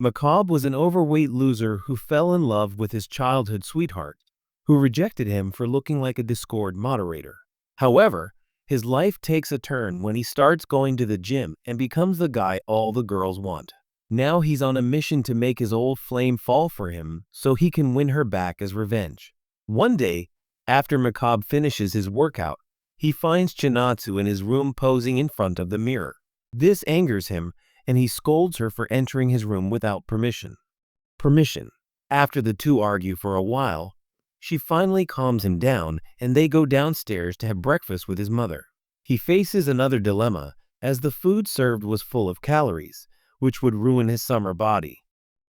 Macabre was an overweight loser who fell in love with his childhood sweetheart, who rejected him for looking like a Discord moderator. However, his life takes a turn when he starts going to the gym and becomes the guy all the girls want. Now he's on a mission to make his old flame fall for him so he can win her back as revenge. One day, after Macabre finishes his workout, he finds Chinatsu in his room posing in front of the mirror. This angers him, and he scolds her for entering his room without permission. After the two argue for a while, she finally calms him down and they go downstairs to have breakfast with his mother. He faces another dilemma as the food served was full of calories, which would ruin his summer body.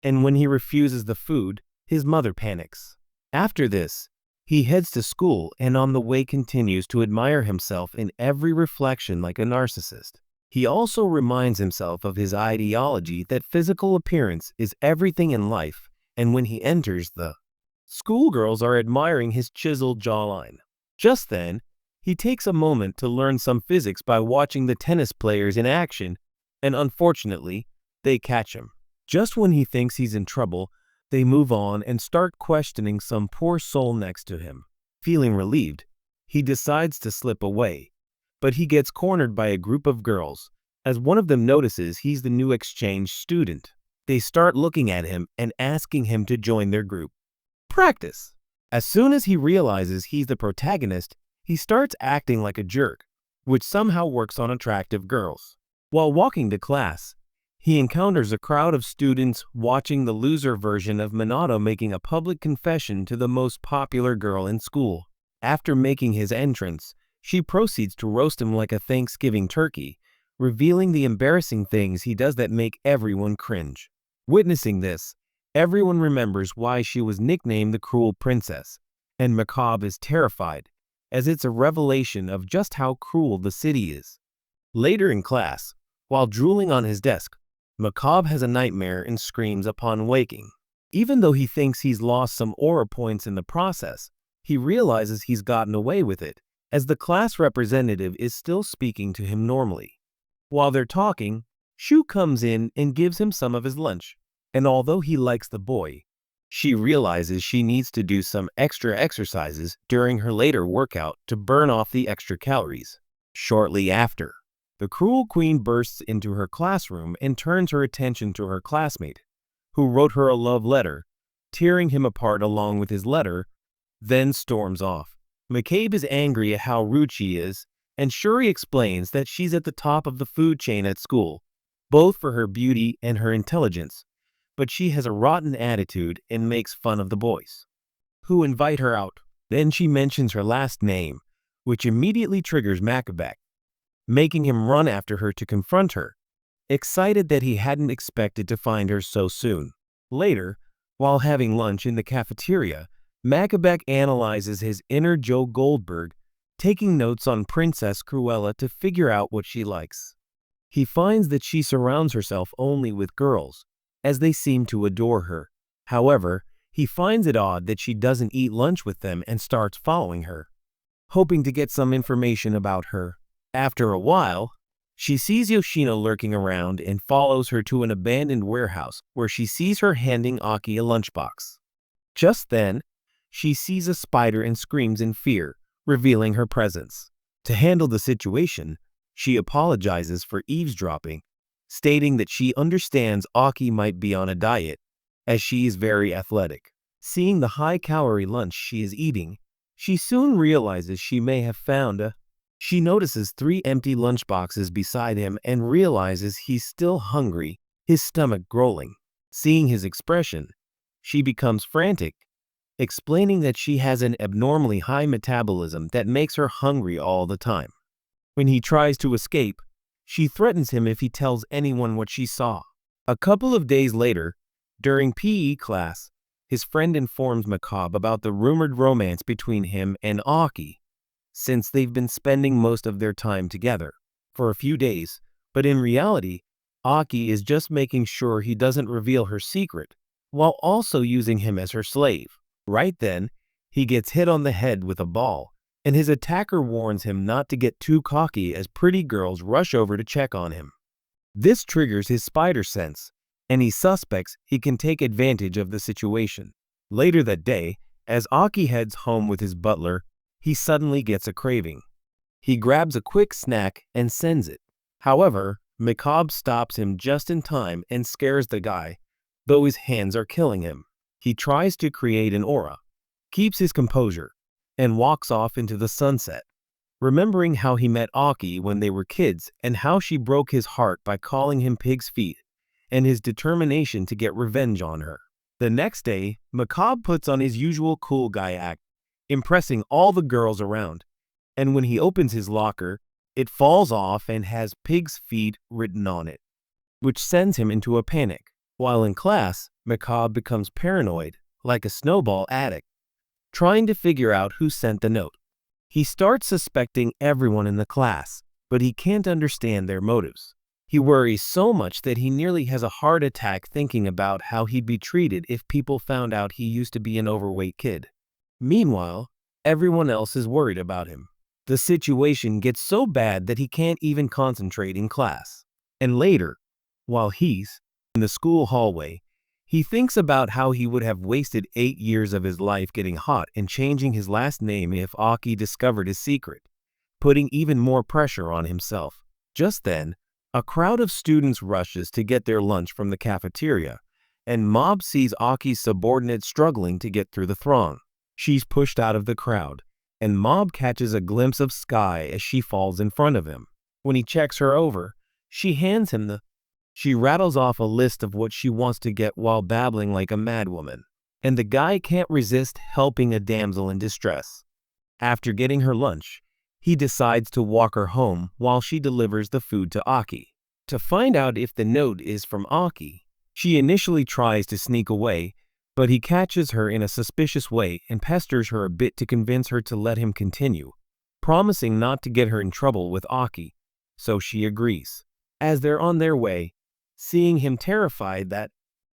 And when he refuses the food, his mother panics. After this, he heads to school and on the way continues to admire himself in every reflection like a narcissist. He also reminds himself of his ideology that physical appearance is everything in life, and when he enters the schoolgirls are admiring his chiseled jawline. Just then, he takes a moment to learn some physics by watching the tennis players in action, and unfortunately, they catch him. Just when he thinks he's in trouble, they move on and start questioning some poor soul next to him. Feeling relieved, he decides to slip away, but he gets cornered by a group of girls, as one of them notices he's the new exchange student. They start looking at him and asking him to join their group. Practice. As soon as he realizes he's the protagonist, he starts acting like a jerk, which somehow works on attractive girls. While walking to class, he encounters a crowd of students watching the loser version of Minato making a public confession to the most popular girl in school. After making his entrance, she proceeds to roast him like a Thanksgiving turkey, revealing the embarrassing things he does that make everyone cringe. Witnessing this, everyone remembers why she was nicknamed the Cruel Princess, and Macabre is terrified, as it's a revelation of just how cruel the city is. Later in class, while drooling on his desk, Macabre has a nightmare and screams upon waking. Even though he thinks he's lost some aura points in the process, he realizes he's gotten away with it, as the class representative is still speaking to him normally. While they're talking, Shu comes in and gives him some of his lunch, and although he likes the boy, she realizes she needs to do some extra exercises during her later workout to burn off the extra calories. Shortly after, the cruel queen bursts into her classroom and turns her attention to her classmate, who wrote her a love letter, tearing him apart along with his letter, then storms off. Macabre is angry at how rude she is, and Shuri explains that she's at the top of the food chain at school, both for her beauty and her intelligence, but she has a rotten attitude and makes fun of the boys, who invite her out. Then she mentions her last name, which immediately triggers Macabre, making him run after her to confront her, excited that he hadn't expected to find her so soon. Later, while having lunch in the cafeteria, Macabre analyzes his inner Joe Goldberg, taking notes on Princess Cruella to figure out what she likes. He finds that she surrounds herself only with girls, as they seem to adore her. However, he finds it odd that she doesn't eat lunch with them and starts following her, hoping to get some information about her. After a while, she sees Yoshino lurking around and follows her to an abandoned warehouse where she sees her handing Aki a lunchbox. Just then, she sees a spider and screams in fear, revealing her presence. To handle the situation, she apologizes for eavesdropping, stating that she understands Aki might be on a diet, as she is very athletic. Seeing the high-calorie lunch she is eating, she soon realizes she may have found a... She notices 3 empty lunchboxes beside him and realizes he's still hungry, his stomach growling. Seeing his expression, she becomes frantic, explaining that she has an abnormally high metabolism that makes her hungry all the time. When he tries to escape, she threatens him if he tells anyone what she saw. A couple of days later, during PE class, his friend informs Macabre about the rumored romance between him and Aki, since they've been spending most of their time together for a few days, but in reality, Aki is just making sure he doesn't reveal her secret, while also using him as her slave. Right then, he gets hit on the head with a ball, and his attacker warns him not to get too cocky as pretty girls rush over to check on him. This triggers his spider sense, and he suspects he can take advantage of the situation. Later that day, as Aki heads home with his butler, he suddenly gets a craving. He grabs a quick snack and sends it. However, Macabre stops him just in time and scares the guy, though his hands are killing him. He tries to create an aura, keeps his composure, and walks off into the sunset, remembering how he met Aki when they were kids and how she broke his heart by calling him pig's feet, and his determination to get revenge on her. The next day, Macabre puts on his usual cool guy act, impressing all the girls around, and when he opens his locker, it falls off and has pig's feet written on it, which sends him into a panic. While in class, Macabre becomes paranoid, like a snowball addict, trying to figure out who sent the note. He starts suspecting everyone in the class, but he can't understand their motives. He worries so much that he nearly has a heart attack thinking about how he'd be treated if people found out he used to be an overweight kid. Meanwhile, everyone else is worried about him. The situation gets so bad that he can't even concentrate in class. And later, while he's in the school hallway, he thinks about how he would have wasted 8 years of his life getting hot and changing his last name if Aki discovered his secret, putting even more pressure on himself. Just then, a crowd of students rushes to get their lunch from the cafeteria, and Mob sees Aki's subordinate struggling to get through the throng. She's pushed out of the crowd, and Mob catches a glimpse of Sky as she falls in front of him. When he checks her over, she hands him the She rattles off a list of what she wants to get while babbling like a madwoman, and the guy can't resist helping a damsel in distress. After getting her lunch, he decides to walk her home while she delivers the food to Aki. To find out if the note is from Aki, she initially tries to sneak away, but he catches her in a suspicious way and pesters her a bit to convince her to let him continue, promising not to get her in trouble with Aki, so she agrees. As they're on their way, seeing him terrified that,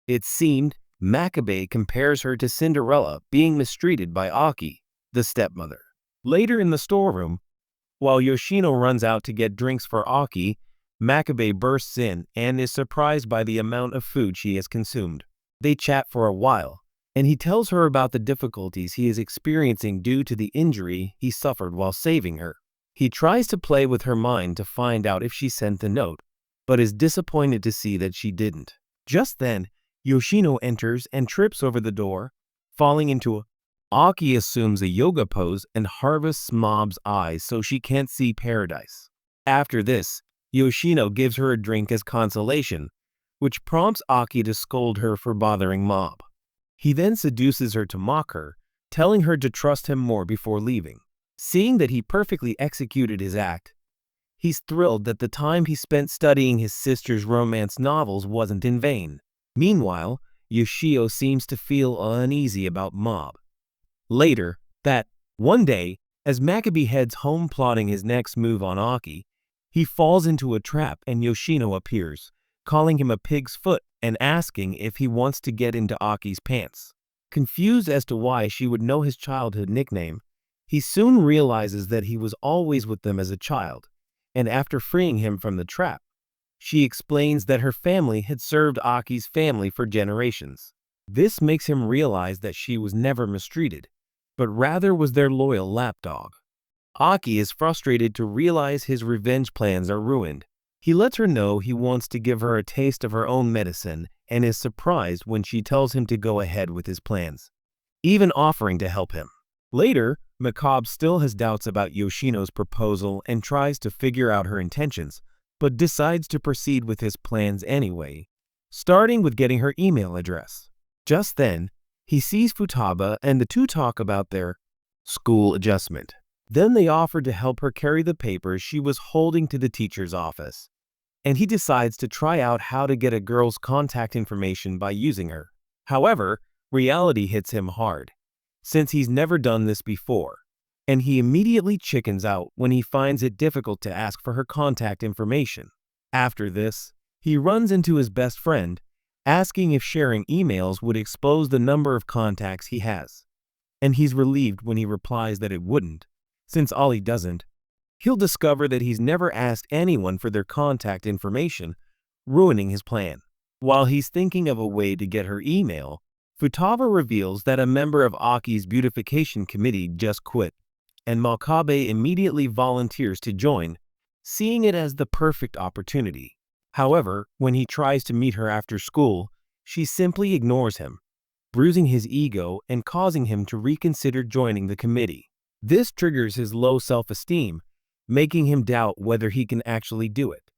it seemed, Macabre compares her to Cinderella being mistreated by Aki, the stepmother. Later in the storeroom, while Yoshino runs out to get drinks for Aki, Macabre bursts in and is surprised by the amount of food she has consumed. They chat for a while, and he tells her about the difficulties he is experiencing due to the injury he suffered while saving her. He tries to play with her mind to find out if she sent the note, but is disappointed to see that she didn't. Just then, Yoshino enters and trips over the door, falling into a Aki assumes a yoga pose and harvests Mob's eyes so she can't see paradise. After this, Yoshino gives her a drink as consolation, which prompts Aki to scold her for bothering Mob. He then seduces her to mock her, telling her to trust him more before leaving. Seeing that he perfectly executed his act, he's thrilled that the time he spent studying his sister's romance novels wasn't in vain. Meanwhile, Yoshio seems to feel uneasy about Mob. Later, one day, as Macabre heads home plotting his next move on Aki, he falls into a trap and Yoshino appears, calling him a pig's foot and asking if he wants to get into Aki's pants. Confused as to why she would know his childhood nickname, he soon realizes that he was always with them as a child, and after freeing him from the trap, she explains that her family had served Aki's family for generations. This makes him realize that she was never mistreated, but rather was their loyal lapdog. Aki is frustrated to realize his revenge plans are ruined. He lets her know he wants to give her a taste of her own medicine and is surprised when she tells him to go ahead with his plans, even offering to help him. Later, Macabre still has doubts about Yoshino's proposal and tries to figure out her intentions, but decides to proceed with his plans anyway, starting with getting her email address. Just then, he sees Futaba and the two talk about their school adjustment. Then they offer to help her carry the papers she was holding to the teacher's office, and he decides to try out how to get a girl's contact information by using her. However, reality hits him hard, since he's never done this before, and he immediately chickens out when he finds it difficult to ask for her contact information. After this, he runs into his best friend, asking if sharing emails would expose the number of contacts he has, and he's relieved when he replies that it wouldn't. Since Ollie doesn't, he'll discover that he's never asked anyone for their contact information, ruining his plan. While he's thinking of a way to get her email, Futaba reveals that a member of Aki's beautification committee just quit, and Makabe immediately volunteers to join, seeing it as the perfect opportunity. However, when he tries to meet her after school, she simply ignores him, bruising his ego and causing him to reconsider joining the committee. This triggers his low self-esteem, making him doubt whether he can actually do it.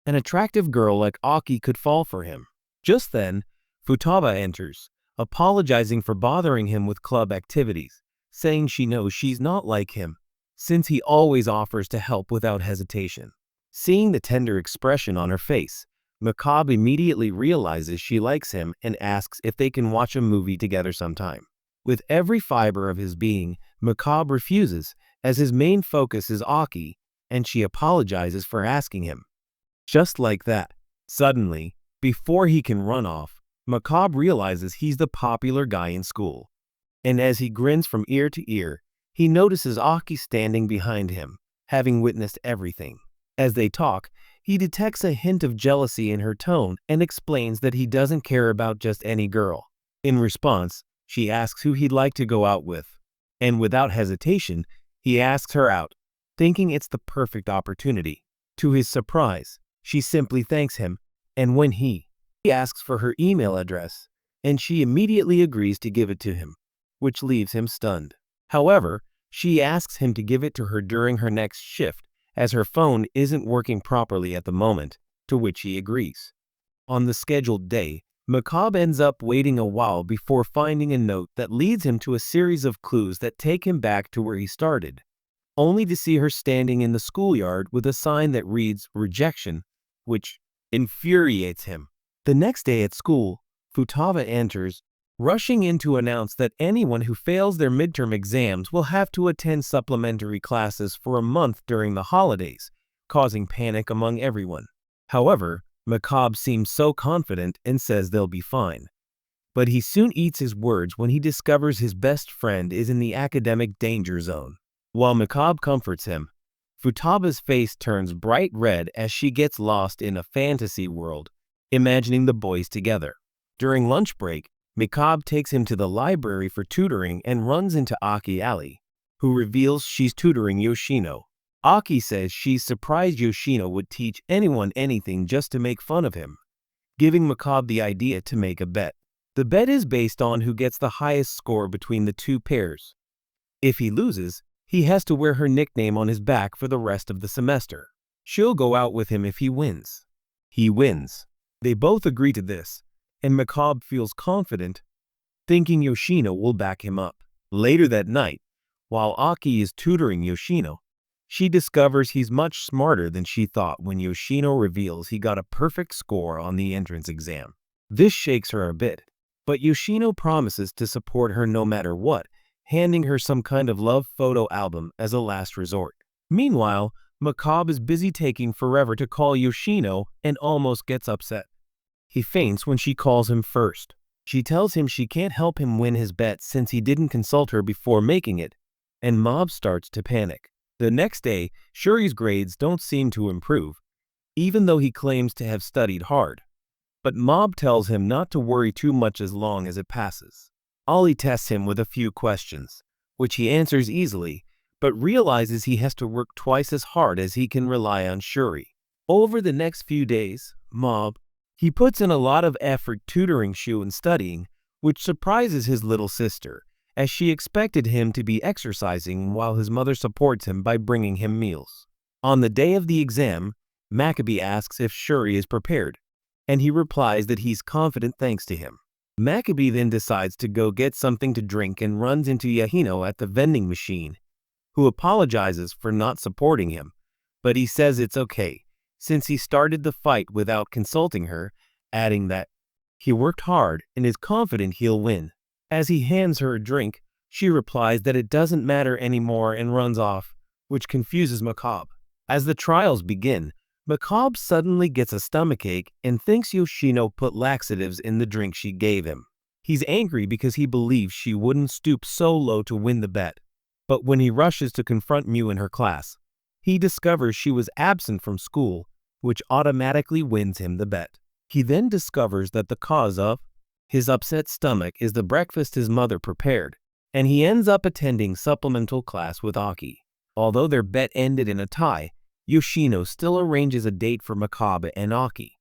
An attractive girl like Aki could fall for him. Just then, Futaba enters, apologizing for bothering him with club activities, saying she knows she's not like him, since he always offers to help without hesitation. Seeing the tender expression on her face, Makabe immediately realizes she likes him and asks if they can watch a movie together sometime. With every fiber of his being, Makabe refuses, as his main focus is Aki, and she apologizes for asking him. Just like that, suddenly, before he can run off, Makabe realizes he's the popular guy in school. And as he grins from ear to ear, he notices Aki standing behind him, having witnessed everything. As they talk, he detects a hint of jealousy in her tone and explains that he doesn't care about just any girl. In response, she asks who he'd like to go out with. And without hesitation, he asks her out, thinking it's the perfect opportunity. To his surprise, she simply thanks him, and when he asks for her email address, and she immediately agrees to give it to him, which leaves him stunned. However, she asks him to give it to her during her next shift, as her phone isn't working properly at the moment, to which he agrees. On the scheduled day, Makabe ends up waiting a while before finding a note that leads him to a series of clues that take him back to where he started, only to see her standing in the schoolyard with a sign that reads rejection, which infuriates him. The next day at school, Futaba enters, rushing in to announce that anyone who fails their midterm exams will have to attend supplementary classes for a month during the holidays, causing panic among everyone. However, Makabe seems so confident and says they'll be fine. But he soon eats his words when he discovers his best friend is in the academic danger zone. While Makabe comforts him, Futaba's face turns bright red as she gets lost in a fantasy world, imagining the boys together. During lunch break, Makabe takes him to the library for tutoring and runs into Aki Ali, who reveals she's tutoring Yoshino. Aki says she's surprised Yoshino would teach anyone anything just to make fun of him, giving Makabe the idea to make a bet. The bet is based on who gets the highest score between the two pairs. If he loses, he has to wear her nickname on his back for the rest of the semester. She'll go out with him if he wins. He wins. They both agree to this, and Makabe feels confident, thinking Yoshino will back him up. Later that night, while Aki is tutoring Yoshino, she discovers he's much smarter than she thought when Yoshino reveals he got a perfect score on the entrance exam. This shakes her a bit, but Yoshino promises to support her no matter what, handing her some kind of love photo album as a last resort. Meanwhile, Makabe is busy taking forever to call Yoshino and almost gets upset. He faints when she calls him first. She tells him she can't help him win his bet since he didn't consult her before making it, and Mob starts to panic. The next day, Shuri's grades don't seem to improve, even though he claims to have studied hard. But Mob tells him not to worry too much as long as it passes. Ollie tests him with a few questions, which he answers easily, but realizes he has to work twice as hard as he can rely on Shuri. Over the next few days, he puts in a lot of effort tutoring Shu and studying, which surprises his little sister, as she expected him to be exercising while his mother supports him by bringing him meals. On the day of the exam, Makabe asks if Shuri is prepared, and he replies that he's confident thanks to him. Makabe then decides to go get something to drink and runs into Yahino at the vending machine, who apologizes for not supporting him, but he says it's okay, since he started the fight without consulting her, adding that he worked hard and is confident he'll win. As he hands her a drink, she replies that it doesn't matter anymore and runs off, which confuses Makabe. As the trials begin, Makabe suddenly gets a stomachache and thinks Yoshino put laxatives in the drink she gave him. He's angry because he believes she wouldn't stoop so low to win the bet. But when he rushes to confront Mew in her class, he discovers she was absent from school, which automatically wins him the bet. He then discovers that the cause of his upset stomach is the breakfast his mother prepared, and he ends up attending supplemental class with Aki. Although their bet ended in a tie, Yoshino still arranges a date for Makabe and Aki.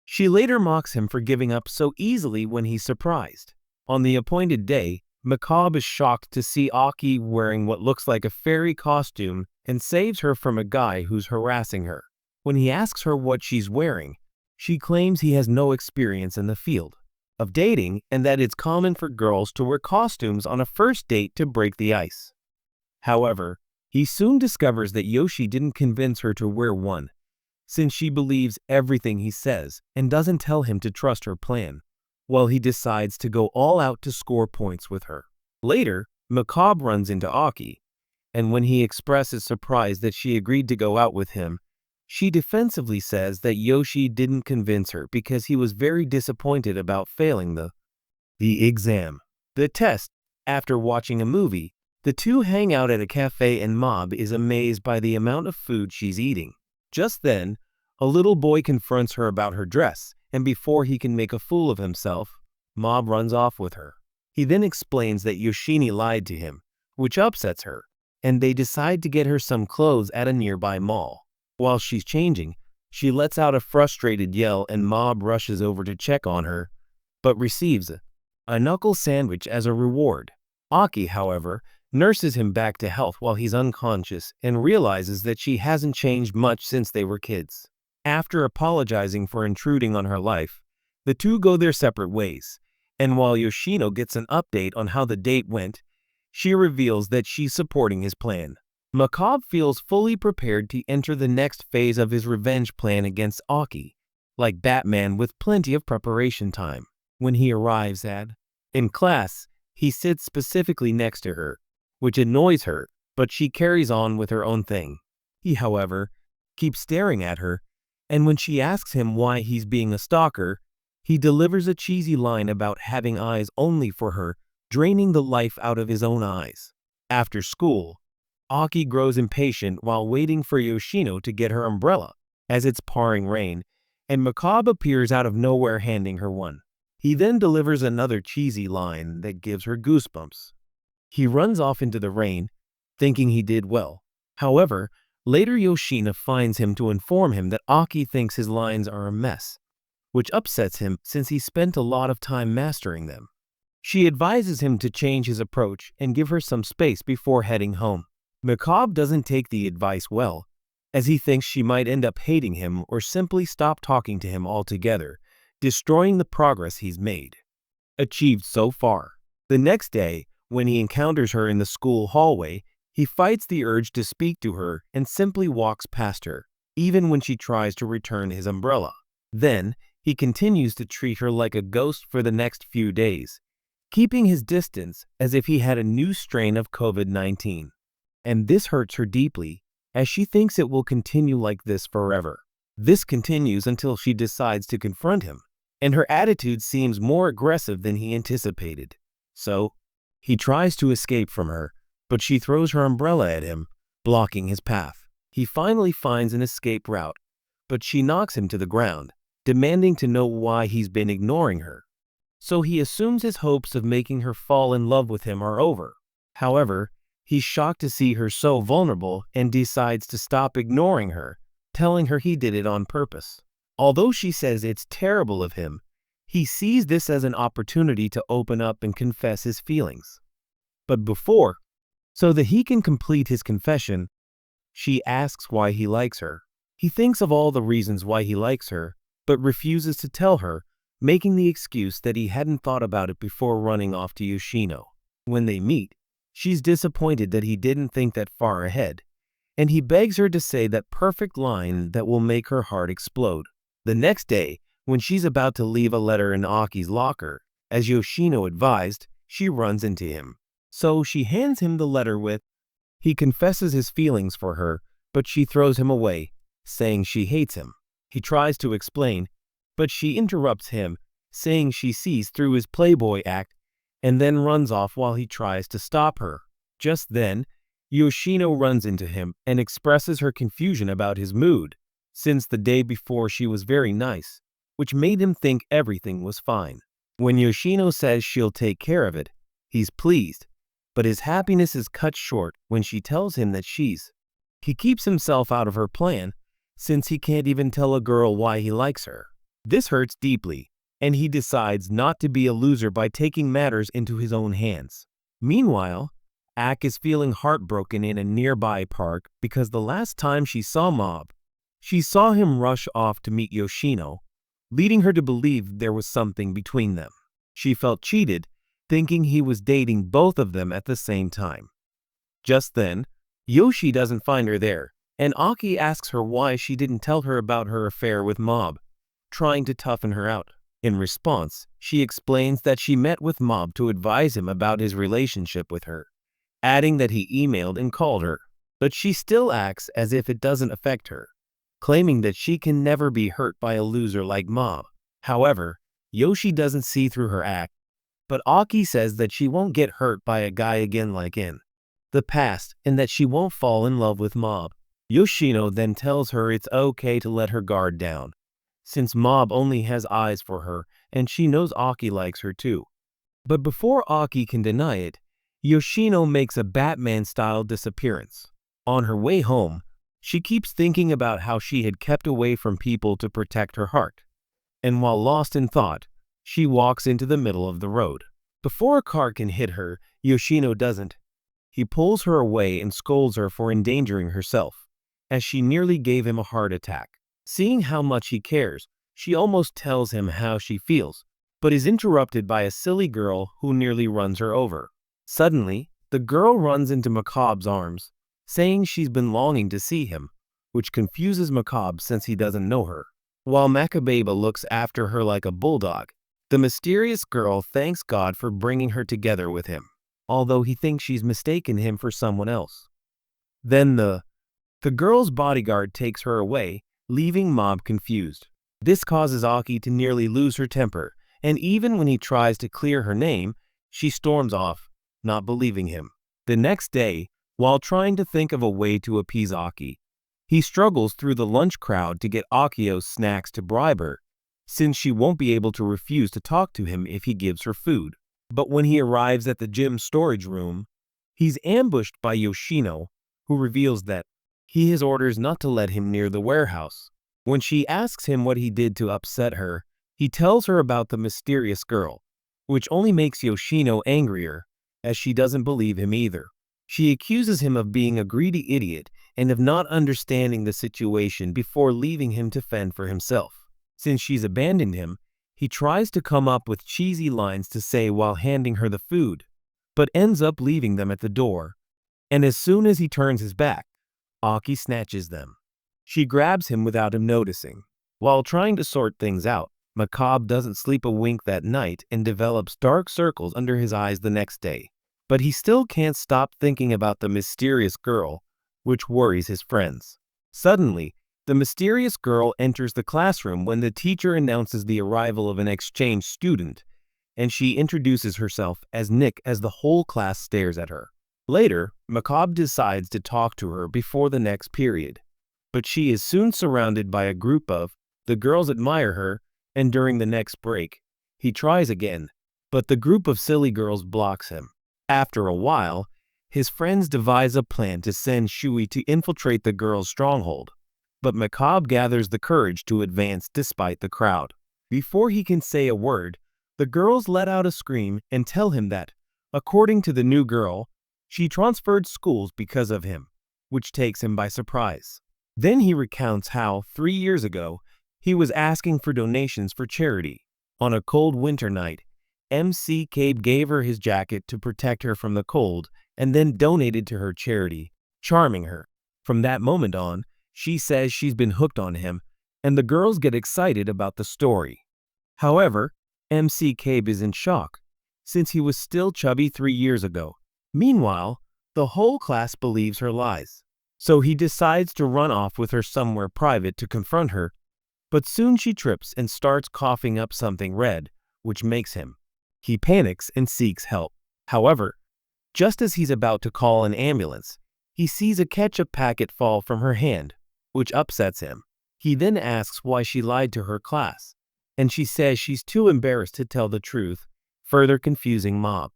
She later mocks him for giving up so easily when he's surprised. On the appointed day, Makabe is shocked to see Aki wearing what looks like a fairy costume and saves her from a guy who's harassing her. When he asks her what she's wearing, she claims he has no experience in the field of dating and that it's common for girls to wear costumes on a first date to break the ice. However, he soon discovers that Yoshi didn't convince her to wear one, since she believes everything he says and doesn't tell him to trust her plan, while he decides to go all out to score points with her. Later, Makabe runs into Aki, and when he expresses surprise that she agreed to go out with him, she defensively says that Yoshi didn't convince her because he was very disappointed about failing the exam. The test. After watching a movie, the two hang out at a cafe and Mob is amazed by the amount of food she's eating. Just then, a little boy confronts her about her dress, and before he can make a fool of himself, Mob runs off with her. He then explains that Yoshini lied to him, which upsets her, and they decide to get her some clothes at a nearby mall. While she's changing, she lets out a frustrated yell and Mob rushes over to check on her, but receives a knuckle sandwich as a reward. Aki, however, nurses him back to health while he's unconscious and realizes that she hasn't changed much since they were kids. After apologizing for intruding on her life, the two go their separate ways, and while Yoshino gets an update on how the date went, she reveals that she's supporting his plan. Makabe feels fully prepared to enter the next phase of his revenge plan against Aki, like Batman with plenty of preparation time. When he arrives in class, he sits specifically next to her, which annoys her, but she carries on with her own thing. He, however, keeps staring at her, and when she asks him why he's being a stalker, he delivers a cheesy line about having eyes only for her, draining the life out of his own eyes. After school, Aki grows impatient while waiting for Yoshino to get her umbrella, as it's pouring rain, and Makabe appears out of nowhere handing her one. He then delivers another cheesy line that gives her goosebumps. He runs off into the rain, thinking he did well. However, later Yoshino finds him to inform him that Aki thinks his lines are a mess, which upsets him since he spent a lot of time mastering them. She advises him to change his approach and give her some space before heading home. Makabe doesn't take the advice well, as he thinks she might end up hating him or simply stop talking to him altogether, destroying the progress he's made. Achieved so far. The next day, when he encounters her in the school hallway, he fights the urge to speak to her and simply walks past her, even when she tries to return his umbrella. Then, he continues to treat her like a ghost for the next few days, keeping his distance as if he had a new strain of COVID-19. And this hurts her deeply, as she thinks it will continue like this forever. This continues until she decides to confront him, and her attitude seems more aggressive than he anticipated. So, he tries to escape from her, but she throws her umbrella at him, blocking his path. He finally finds an escape route, but she knocks him to the ground, demanding to know why he's been ignoring her. So he assumes his hopes of making her fall in love with him are over. However, he's shocked to see her so vulnerable and decides to stop ignoring her, telling her he did it on purpose. Although she says it's terrible of him, he sees this as an opportunity to open up and confess his feelings. But so that he can complete his confession, she asks why he likes her. He thinks of all the reasons why he likes her, but refuses to tell her, making the excuse that he hadn't thought about it before running off to Yoshino. When they meet, she's disappointed that he didn't think that far ahead, and he begs her to say that perfect line that will make her heart explode. The next day, when she's about to leave a letter in Aki's locker, as Yoshino advised, she runs into him. So she hands him the letter with. He confesses his feelings for her, but she throws him away, saying she hates him. He tries to explain, but she interrupts him, saying she sees through his playboy act, and then runs off while he tries to stop her. Just then, Yoshino runs into him and expresses her confusion about his mood, since the day before she was very nice, which made him think everything was fine. When Yoshino says she'll take care of it, he's pleased, but his happiness is cut short when she tells him that he keeps himself out of her plan since he can't even tell a girl why he likes her. This hurts deeply, and he decides not to be a loser by taking matters into his own hands. Meanwhile, Ak is feeling heartbroken in a nearby park because the last time she saw Mob, she saw him rush off to meet Yoshino, leading her to believe there was something between them. She felt cheated, thinking he was dating both of them at the same time. Just then, Yoshi doesn't find her there, and Aki asks her why she didn't tell her about her affair with Mob, trying to toughen her out. In response, she explains that she met with Mob to advise him about his relationship with her, adding that he emailed and called her, but she still acts as if it doesn't affect her, claiming that she can never be hurt by a loser like Mob. However, Yoshi doesn't see through her act, but Aki says that she won't get hurt by a guy again like in the past and that she won't fall in love with Mob. Yoshino then tells her it's okay to let her guard down, since Mob only has eyes for her and she knows Aki likes her too. But before Aki can deny it, Yoshino makes a Batman-style disappearance. On her way home, she keeps thinking about how she had kept away from people to protect her heart. And while lost in thought, she walks into the middle of the road. Before a car can hit her, Yoshino doesn't. He pulls her away and scolds her for endangering herself, as she nearly gave him a heart attack. Seeing how much he cares, she almost tells him how she feels, but is interrupted by a silly girl who nearly runs her over. Suddenly, the girl runs into Macabre's arms, saying she's been longing to see him, which confuses Macabre since he doesn't know her. While Macabeba looks after her like a bulldog, the mysterious girl thanks God for bringing her together with him, although he thinks she's mistaken him for someone else. Then the girl's bodyguard takes her away, leaving Mob confused. This causes Aki to nearly lose her temper, and even when he tries to clear her name, she storms off, not believing him. The next day, while trying to think of a way to appease Aki, he struggles through the lunch crowd to get Akio's snacks to bribe her, since she won't be able to refuse to talk to him if he gives her food. But when he arrives at the gym storage room, he's ambushed by Yoshino, who reveals that he has orders not to let him near the warehouse. When she asks him what he did to upset her, he tells her about the mysterious girl, which only makes Yoshino angrier, as she doesn't believe him either. She accuses him of being a greedy idiot and of not understanding the situation before leaving him to fend for himself. Since she's abandoned him, he tries to come up with cheesy lines to say while handing her the food, but ends up leaving them at the door, and as soon as he turns his back, Aki snatches them. She grabs him without him noticing. While trying to sort things out, Macabre doesn't sleep a wink that night and develops dark circles under his eyes the next day. But he still can't stop thinking about the mysterious girl, which worries his friends. Suddenly, the mysterious girl enters the classroom when the teacher announces the arrival of an exchange student, and she introduces herself as Nick as the whole class stares at her. Later, Macabre decides to talk to her before the next period, but she is soon surrounded by a group of the girls admire her, and during the next break, he tries again, but the group of silly girls blocks him. After a while, his friends devise a plan to send Shui to infiltrate the girl's stronghold, but Macabre gathers the courage to advance despite the crowd. Before he can say a word, the girls let out a scream and tell him that, according to the new girl, she transferred schools because of him, which takes him by surprise. Then he recounts how, 3 years ago, he was asking for donations for charity. On a cold winter night, MC Cabe gave her his jacket to protect her from the cold and then donated to her charity, charming her. From that moment on, she says she's been hooked on him, and the girls get excited about the story. However, MC Cabe is in shock, since he was still chubby 3 years ago. Meanwhile, the whole class believes her lies, so he decides to run off with her somewhere private to confront her, but soon she trips and starts coughing up something red, which makes him. He panics and seeks help. However, just as he's about to call an ambulance, he sees a ketchup packet fall from her hand, which upsets him. He then asks why she lied to her class, and she says she's too embarrassed to tell the truth, further confusing Mob.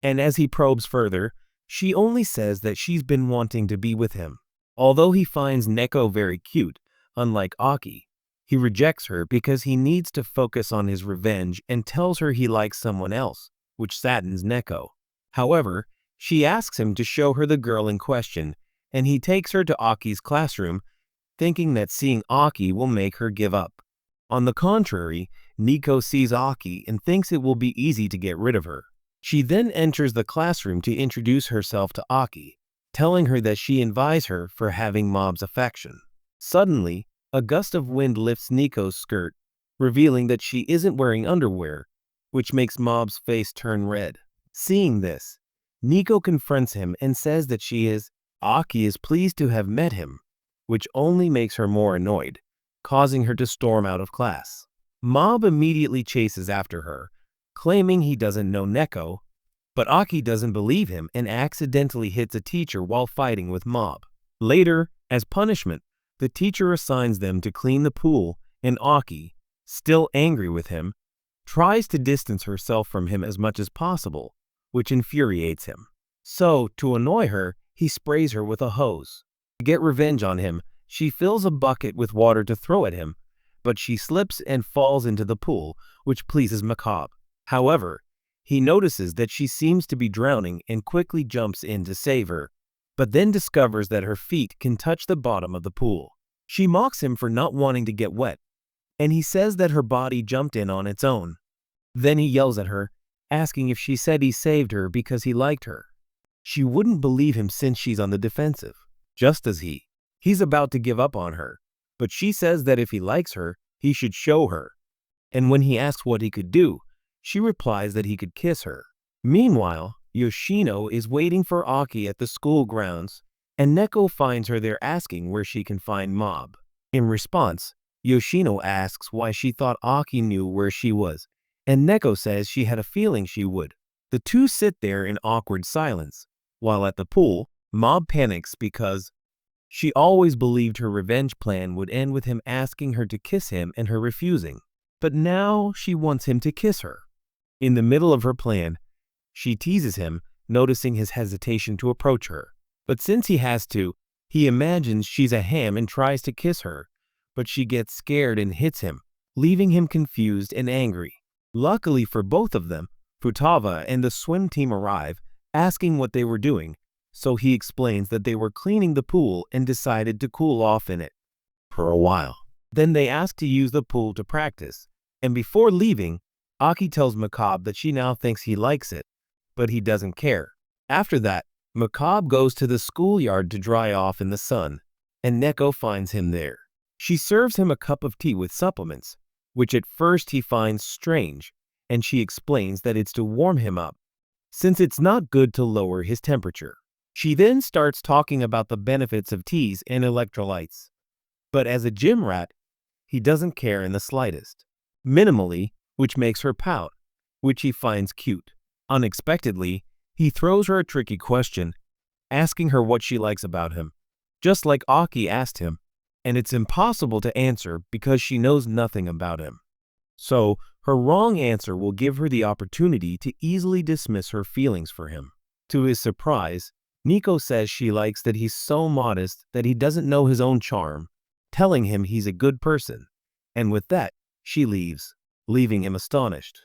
And as he probes further, she only says that she's been wanting to be with him. Although he finds Neko very cute, unlike Aki, he rejects her because he needs to focus on his revenge and tells her he likes someone else, which saddens Neko. However, she asks him to show her the girl in question, and he takes her to Aki's classroom, thinking that seeing Aki will make her give up. On the contrary, Neko sees Aki and thinks it will be easy to get rid of her. She then enters the classroom to introduce herself to Aki, telling her that she envies her for having Mob's affection. Suddenly, a gust of wind lifts Neko's skirt, revealing that she isn't wearing underwear, which makes Mob's face turn red. Seeing this, Neko confronts him and says that Aki is pleased to have met him, which only makes her more annoyed, causing her to storm out of class. Mob immediately chases after her, claiming he doesn't know Neko, but Aki doesn't believe him and accidentally hits a teacher while fighting with Mob. Later, as punishment, the teacher assigns them to clean the pool, and Aki, still angry with him, tries to distance herself from him as much as possible, which infuriates him. So, to annoy her, he sprays her with a hose. To get revenge on him, she fills a bucket with water to throw at him, but she slips and falls into the pool, which pleases Macabre. However, he notices that she seems to be drowning and quickly jumps in to save her, but then discovers that her feet can touch the bottom of the pool. She mocks him for not wanting to get wet, and he says that her body jumped in on its own. Then he yells at her, asking if she said he saved her because he liked her. She wouldn't believe him since she's on the defensive, just as he's about to give up on her, but she says that if he likes her, he should show her. And when he asks what he could do, she replies that he could kiss her. Meanwhile, Yoshino is waiting for Aki at the school grounds, and Neko finds her there asking where she can find Mob. In response, Yoshino asks why she thought Aki knew where she was, and Neko says she had a feeling she would. The two sit there in awkward silence, while at the pool, Mob panics because she always believed her revenge plan would end with him asking her to kiss him and her refusing, but now she wants him to kiss her. In the middle of her plan, she teases him, noticing his hesitation to approach her. But since he has to, he imagines she's a ham and tries to kiss her, but she gets scared and hits him, leaving him confused and angry. Luckily for both of them, Futaba and the swim team arrive, asking what they were doing, so he explains that they were cleaning the pool and decided to cool off in it for a while. Then they ask to use the pool to practice, and before leaving, Aki tells Macabre that she now thinks he likes it, but he doesn't care. After that, Macabre goes to the schoolyard to dry off in the sun, and Neko finds him there. She serves him a cup of tea with supplements, which at first he finds strange, and she explains that it's to warm him up, since it's not good to lower his temperature. She then starts talking about the benefits of teas and electrolytes, but as a gym rat, he doesn't care in the slightest. Minimally, which makes her pout, which he finds cute. Unexpectedly, he throws her a tricky question, asking her what she likes about him, just like Aki asked him, and it's impossible to answer because she knows nothing about him. So, her wrong answer will give her the opportunity to easily dismiss her feelings for him. To his surprise, Neko says she likes that he's so modest that he doesn't know his own charm, telling him he's a good person, and with that, she leaves, leaving him astonished.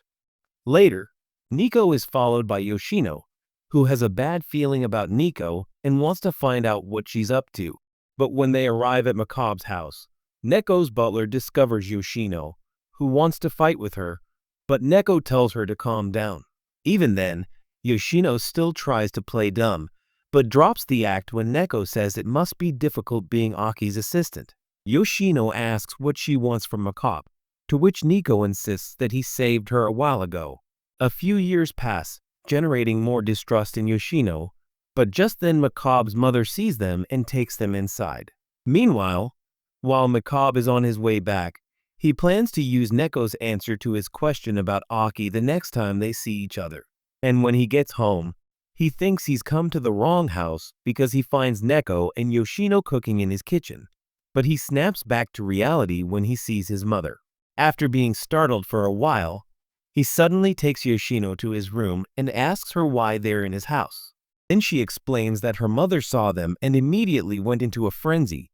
Later, Neko is followed by Yoshino, who has a bad feeling about Neko and wants to find out what she's up to. But when they arrive at Macabre's house, Neko's butler discovers Yoshino, who wants to fight with her, but Neko tells her to calm down. Even then, Yoshino still tries to play dumb, but drops the act when Neko says it must be difficult being Aki's assistant. Yoshino asks what she wants from Macabre, to which Neko insists that he saved her a while ago. A few years pass, generating more distrust in Yoshino, but just then Macabre's mother sees them and takes them inside. Meanwhile, while Macabre is on his way back, he plans to use Neko's answer to his question about Aki the next time they see each other. And when he gets home, he thinks he's come to the wrong house because he finds Neko and Yoshino cooking in his kitchen, but he snaps back to reality when he sees his mother. After being startled for a while, he suddenly takes Yoshino to his room and asks her why they're in his house. Then she explains that her mother saw them and immediately went into a frenzy,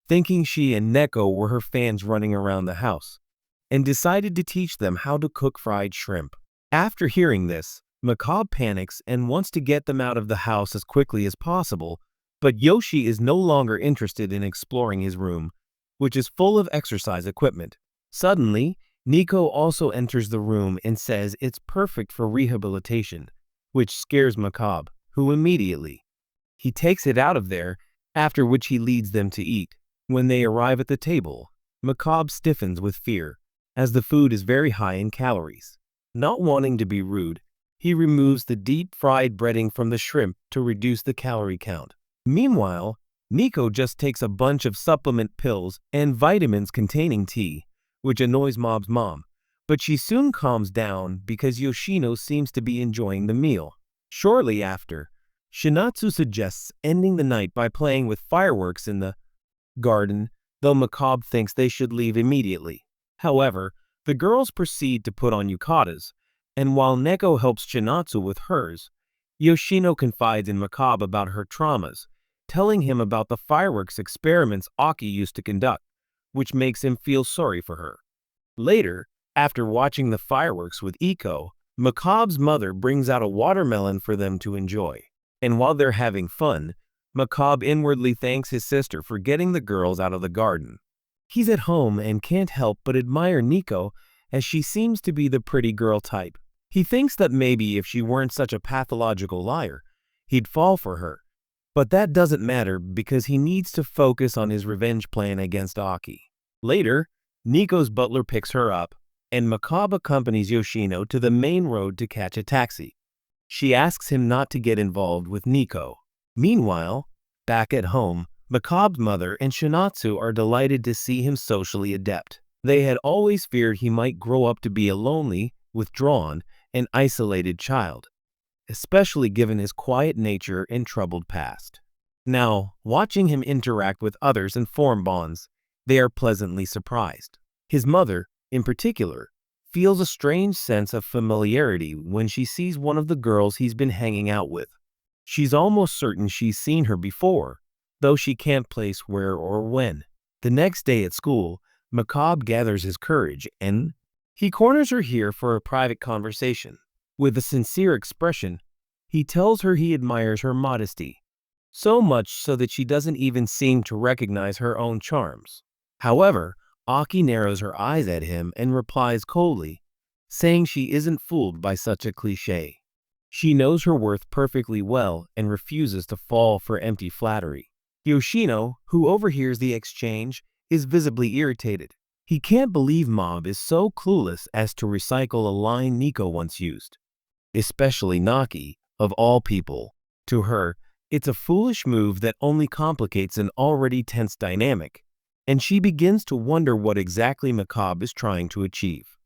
thinking she and Neko were her fans running around the house, and decided to teach them how to cook fried shrimp. After hearing this, Macabre panics and wants to get them out of the house as quickly as possible, but Yoshi is no longer interested in exploring his room, which is full of exercise equipment. Suddenly, Nico also enters the room and says it's perfect for rehabilitation, which scares Macabre, who immediately he takes it out of there, after which he leads them to eat. When they arrive at the table, Macabre stiffens with fear, as the food is very high in calories. Not wanting to be rude, he removes the deep-fried breading from the shrimp to reduce the calorie count. Meanwhile, Nico just takes a bunch of supplement pills and vitamins containing tea, which annoys Mob's mom, but she soon calms down because Yoshino seems to be enjoying the meal. Shortly after, Shinatsu suggests ending the night by playing with fireworks in the garden, though Macabre thinks they should leave immediately. However, the girls proceed to put on yukatas, and while Neko helps Shinatsu with hers, Yoshino confides in Macabre about her traumas, telling him about the fireworks experiments Aki used to conduct, which makes him feel sorry for her. Later, after watching the fireworks with Iko, Macabre's mother brings out a watermelon for them to enjoy, and while they're having fun, Macabre inwardly thanks his sister for getting the girls out of the garden. He's at home and can't help but admire Nico, as she seems to be the pretty girl type. He thinks that maybe if she weren't such a pathological liar, he'd fall for her. But that doesn't matter because he needs to focus on his revenge plan against Aki. Later, Nico's butler picks her up, and Macabre accompanies Yoshino to the main road to catch a taxi. She asks him not to get involved with Nico. Meanwhile, back at home, Macabre's mother and Shinatsu are delighted to see him socially adept. They had always feared he might grow up to be a lonely, withdrawn, and isolated child, especially given his quiet nature and troubled past. Now, watching him interact with others and form bonds, they are pleasantly surprised. His mother, in particular, feels a strange sense of familiarity when she sees one of the girls he's been hanging out with. She's almost certain she's seen her before, though she can't place where or when. The next day at school, Macabre gathers his courage and he corners her here for a private conversation. With a sincere expression, he tells her he admires her modesty, so much so that she doesn't even seem to recognize her own charms. However, Aki narrows her eyes at him and replies coldly, saying she isn't fooled by such a cliché. She knows her worth perfectly well and refuses to fall for empty flattery. Yoshino, who overhears the exchange, is visibly irritated. He can't believe Mob is so clueless as to recycle a line Nico once used. Especially Naki, of all people. To her, it's a foolish move that only complicates an already tense dynamic, and she begins to wonder what exactly Macabre is trying to achieve.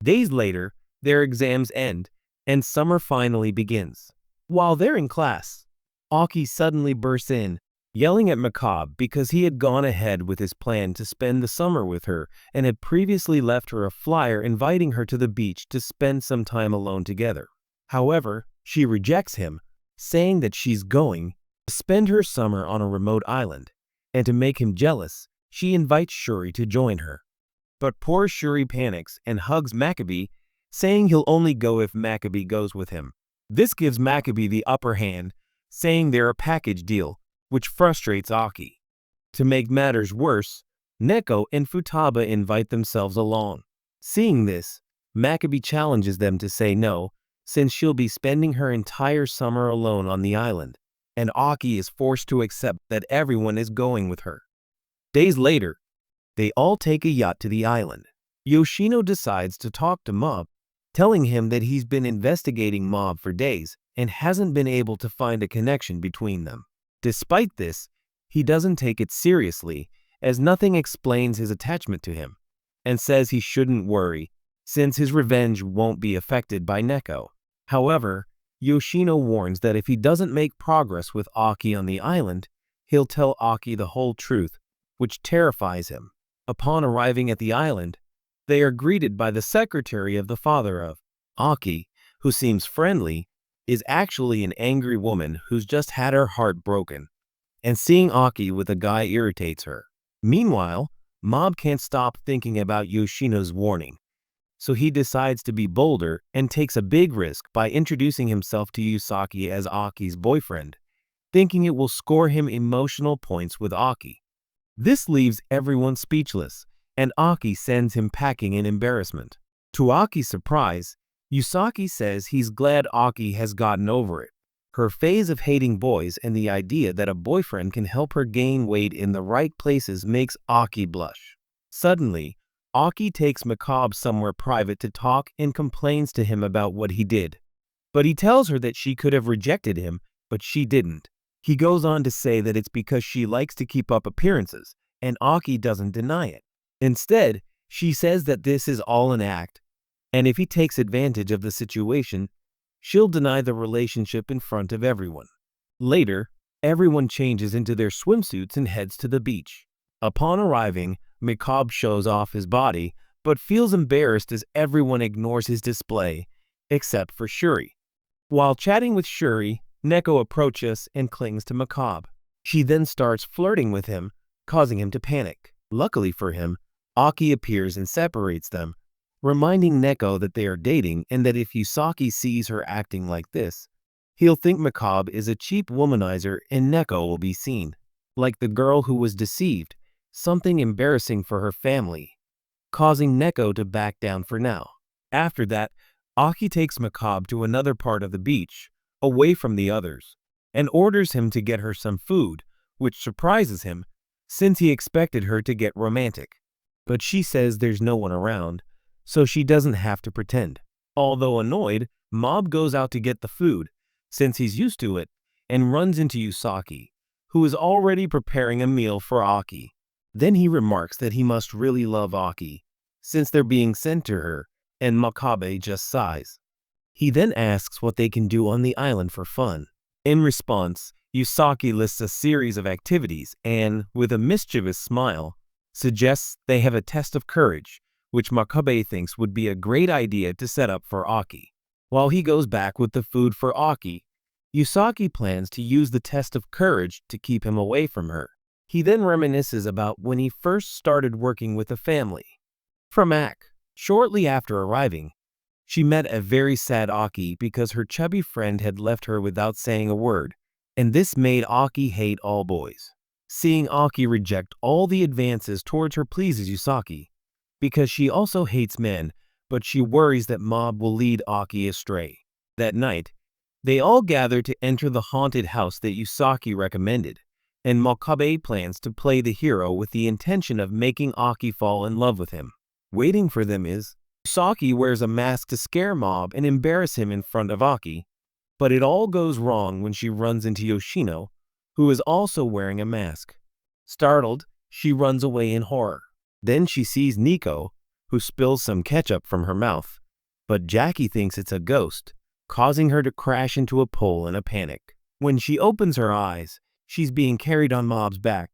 Days later, their exams end, and summer finally begins. While they're in class, Aki suddenly bursts in, yelling at Macabre because he had gone ahead with his plan to spend the summer with her and had previously left her a flyer inviting her to the beach to spend some time alone together. However, she rejects him, saying that she's going to spend her summer on a remote island, and to make him jealous, she invites Shuri to join her. But poor Shuri panics and hugs Maccabee, saying he'll only go if Maccabee goes with him. This gives Maccabee the upper hand, saying they're a package deal, which frustrates Aki. To make matters worse, Neko and Futaba invite themselves along. Seeing this, Maccabee challenges them to say no, since she'll be spending her entire summer alone on the island, and Aki is forced to accept that everyone is going with her. Days later, they all take a yacht to the island. Yoshino decides to talk to Mob, telling him that he's been investigating Mob for days and hasn't been able to find a connection between them. Despite this, he doesn't take it seriously, as nothing explains his attachment to him, and says he shouldn't worry, since his revenge won't be affected by Neko. However, Yoshino warns that if he doesn't make progress with Aki on the island, he'll tell Aki the whole truth, which terrifies him. Upon arriving at the island, They are greeted by the secretary of the father of Aki, who seems friendly, is actually an angry woman who's just had her heart broken, and seeing Aki with a guy irritates her. Meanwhile, Mob can't stop thinking about Yoshino's warning, so he decides to be bolder and takes a big risk by introducing himself to Yusaki as Aki's boyfriend, thinking it will score him emotional points with Aki. This leaves everyone speechless, and Aki sends him packing in embarrassment. To Aki's surprise, Yusaki says he's glad Aki has gotten over it. Her phase of hating boys and the idea that a boyfriend can help her gain weight in the right places makes Aki blush. Suddenly, Aki takes Macabre somewhere private to talk and complains to him about what he did. But he tells her that she could have rejected him, but she didn't. He goes on to say that it's because she likes to keep up appearances, and Aki doesn't deny it. Instead, she says that this is all an act, and if he takes advantage of the situation, she'll deny the relationship in front of everyone. Later, everyone changes into their swimsuits and heads to the beach. Upon arriving, Macabre shows off his body, but feels embarrassed as everyone ignores his display, except for Shuri. While chatting with Shuri, Neko approaches and clings to Macabre. She then starts flirting with him, causing him to panic. Luckily for him, Aki appears and separates them, reminding Neko that they are dating and that if Yusaki sees her acting like this, he'll think Macabre is a cheap womanizer and Neko will be seen like the girl who was deceived, something embarrassing for her family, causing Neko to back down for now. After that, Aki takes Macabre to another part of the beach, away from the others, and orders him to get her some food, which surprises him since he expected her to get romantic. But she says there's no one around, so she doesn't have to pretend. Although annoyed, Mob goes out to get the food, since he's used to it, and runs into Yusaki, who is already preparing a meal for Aki. Then he remarks that he must really love Aki, since they're being sent to her, and Makabe just sighs. He then asks what they can do on the island for fun. In response, Yusaki lists a series of activities and, with a mischievous smile, suggests they have a test of courage, which Makabe thinks would be a great idea to set up for Aki. While he goes back with the food for Aki, Yusaki plans to use the test of courage to keep him away from her. He then reminisces about when he first started working with the family. From Ak, shortly after arriving, she met a very sad Aki because her chubby friend had left her without saying a word, and this made Aki hate all boys. Seeing Aki reject all the advances towards her pleases Yusaki, because she also hates men, but she worries that Mob will lead Aki astray. That night, they all gather to enter the haunted house that Yusaki recommended, and Makabe plans to play the hero with the intention of making Aki fall in love with him. Waiting for them is Yusaki wears a mask to scare Mob and embarrass him in front of Aki, but it all goes wrong when she runs into Yoshino, who is also wearing a mask. Startled, she runs away in horror. Then she sees Nico, who spills some ketchup from her mouth, but Jackie thinks it's a ghost, causing her to crash into a pole in a panic. When she opens her eyes, she's being carried on Mob's back,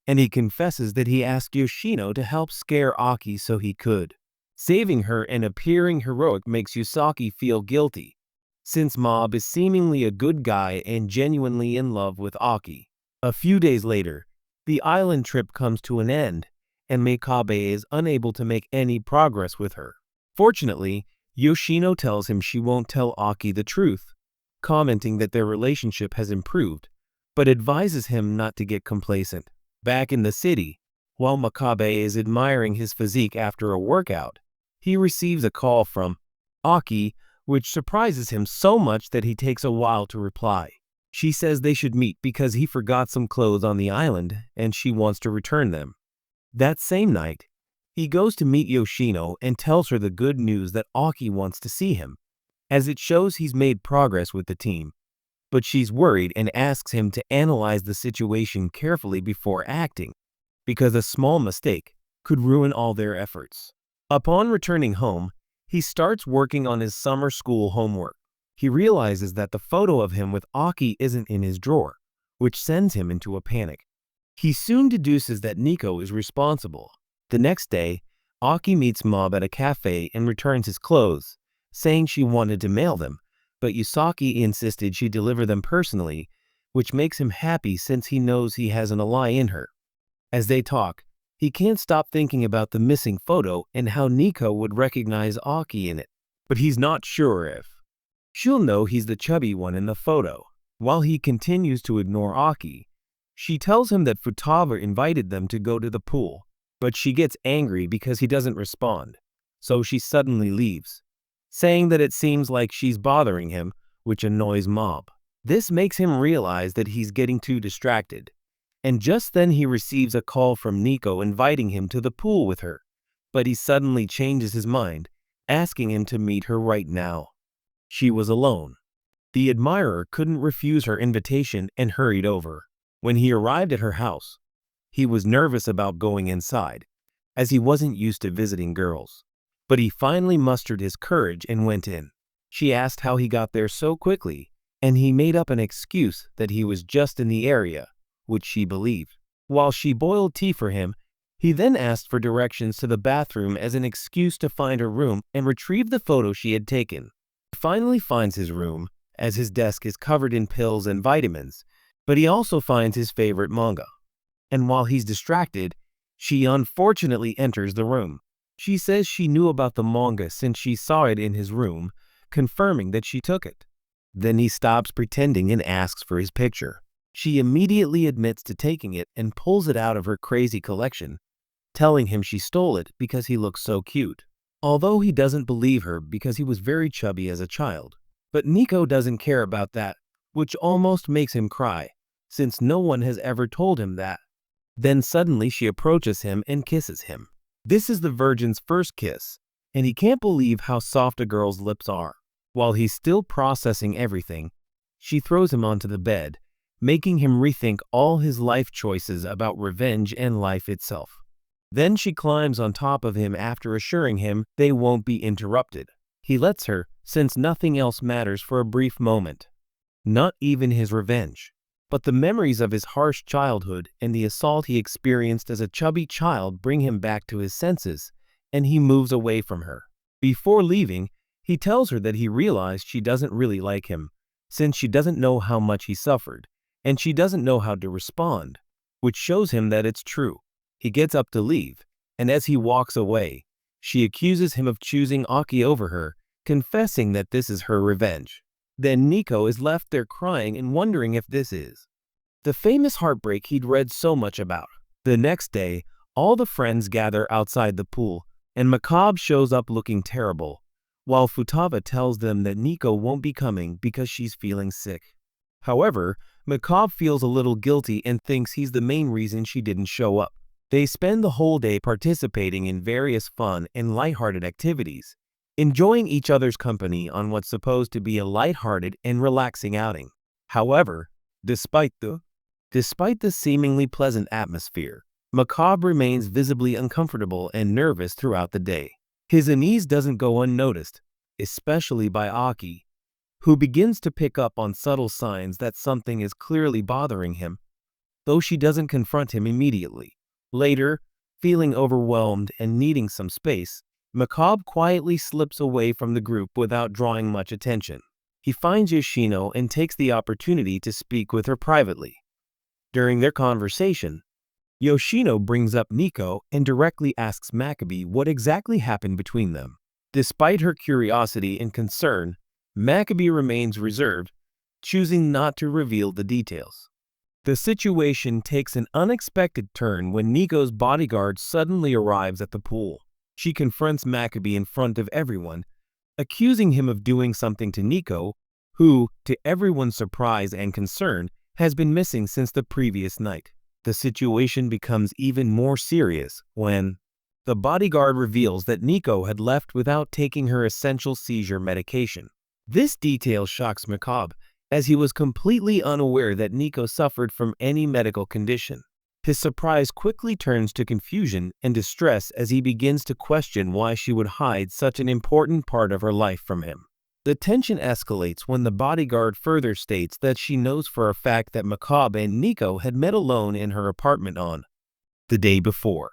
and he confesses that he asked Yoshino to help scare Aki so he could. Saving her and appearing heroic makes Yusaki feel guilty, since Mob is seemingly a good guy and genuinely in love with Aki. A few days later, the island trip comes to an end, and Makabe is unable to make any progress with her. Fortunately, Yoshino tells him she won't tell Aki the truth, commenting that their relationship has improved, but advises him not to get complacent. Back in the city, while Makabe is admiring his physique after a workout, he receives a call from Aki, which surprises him so much that he takes a while to reply. She says they should meet because he forgot some clothes on the island and she wants to return them. That same night, he goes to meet Yoshino and tells her the good news that Aki wants to see him, as it shows he's made progress with the team. But she's worried and asks him to analyze the situation carefully before acting, because a small mistake could ruin all their efforts. Upon returning home, he starts working on his summer school homework. He realizes that the photo of him with Aki isn't in his drawer, which sends him into a panic. He soon deduces that Nico is responsible. The next day, Aki meets Mob at a cafe and returns his clothes, saying she wanted to mail them, but Yusaki insisted she deliver them personally, which makes him happy since he knows he has an ally in her. As they talk, he can't stop thinking about the missing photo and how Nico would recognize Aki in it, but he's not sure if she'll know he's the chubby one in the photo. While he continues to ignore Aki, she tells him that Futaba invited them to go to the pool, but she gets angry because he doesn't respond, so she suddenly leaves, saying that it seems like she's bothering him, which annoys Mob. This makes him realize that he's getting too distracted, and just then he receives a call from Nico inviting him to the pool with her, but he suddenly changes his mind, asking him to meet her right now. She was alone. The admirer couldn't refuse her invitation and hurried over. When he arrived at her house, he was nervous about going inside, as he wasn't used to visiting girls. But he finally mustered his courage and went in. She asked how he got there so quickly, and he made up an excuse that he was just in the area, which she believed. While she boiled tea for him, he then asked for directions to the bathroom as an excuse to find her room and retrieve the photo she had taken. He finally finds his room, as his desk is covered in pills and vitamins, but he also finds his favorite manga. And while he's distracted, she unfortunately enters the room. She says she knew about the manga since she saw it in his room, confirming that she took it. Then he stops pretending and asks for his picture. She immediately admits to taking it and pulls it out of her crazy collection, telling him she stole it because he looks so cute. Although he doesn't believe her because he was very chubby as a child. But Nico doesn't care about that, which almost makes him cry, since no one has ever told him that. Then suddenly she approaches him and kisses him. This is the virgin's first kiss, and he can't believe how soft a girl's lips are. While he's still processing everything, she throws him onto the bed, making him rethink all his life choices about revenge and life itself. Then she climbs on top of him after assuring him they won't be interrupted. He lets her, since nothing else matters for a brief moment. Not even his revenge. But the memories of his harsh childhood and the assault he experienced as a chubby child bring him back to his senses, and he moves away from her. Before leaving, he tells her that he realized she doesn't really like him, since she doesn't know how much he suffered, and she doesn't know how to respond, which shows him that it's true. He gets up to leave, and as he walks away, she accuses him of choosing Aki over her, confessing that this is her revenge. Then Nico is left there crying and wondering if this is the famous heartbreak he'd read so much about. The next day, all the friends gather outside the pool, and Macabre shows up looking terrible, while Futaba tells them that Nico won't be coming because she's feeling sick. However, Macabre feels a little guilty and thinks he's the main reason she didn't show up. They spend the whole day participating in various fun and lighthearted activities, enjoying each other's company on what's supposed to be a lighthearted and relaxing outing. However, despite the seemingly pleasant atmosphere, Macabre remains visibly uncomfortable and nervous throughout the day. His unease doesn't go unnoticed, especially by Aki, who begins to pick up on subtle signs that something is clearly bothering him, though she doesn't confront him immediately. Later, feeling overwhelmed and needing some space, Macabre quietly slips away from the group without drawing much attention. He finds Yoshino and takes the opportunity to speak with her privately. During their conversation, Yoshino brings up Nico and directly asks Maccabee what exactly happened between them. Despite her curiosity and concern, Maccabee remains reserved, choosing not to reveal the details. The situation takes an unexpected turn when Nico's bodyguard suddenly arrives at the pool. She confronts Maccabee in front of everyone, accusing him of doing something to Nico, who, to everyone's surprise and concern, has been missing since the previous night. The situation becomes even more serious when the bodyguard reveals that Nico had left without taking her essential seizure medication. This detail shocks Macabre, as he was completely unaware that Nico suffered from any medical condition. His surprise quickly turns to confusion and distress as he begins to question why she would hide such an important part of her life from him. The tension escalates when the bodyguard further states that she knows for a fact that Macabre and Nico had met alone in her apartment on the day before.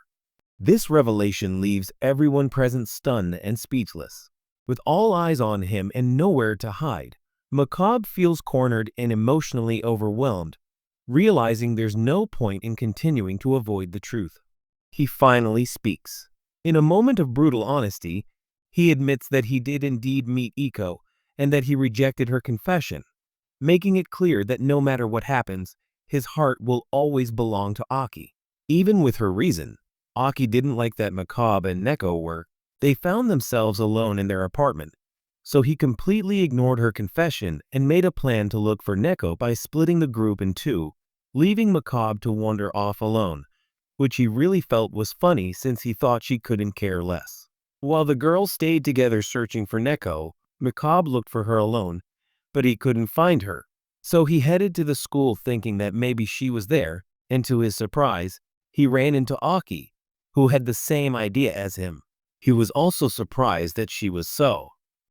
This revelation leaves everyone present stunned and speechless. With all eyes on him and nowhere to hide, Macabre feels cornered and emotionally overwhelmed, realizing there's no point in continuing to avoid the truth. He finally speaks. In a moment of brutal honesty, he admits that he did indeed meet Iko and that he rejected her confession, making it clear that no matter what happens, his heart will always belong to Aki. Even with her reason, Aki didn't like that Macabre and Neko were. They found themselves alone in their apartment, so he completely ignored her confession and made a plan to look for Neko by splitting the group in two, leaving Macabre to wander off alone, which he really felt was funny since he thought she couldn't care less. While the girls stayed together searching for Neko, Macabre looked for her alone, but he couldn't find her. So he headed to the school thinking that maybe she was there, and to his surprise, he ran into Aki, who had the same idea as him. He was also surprised that she was so.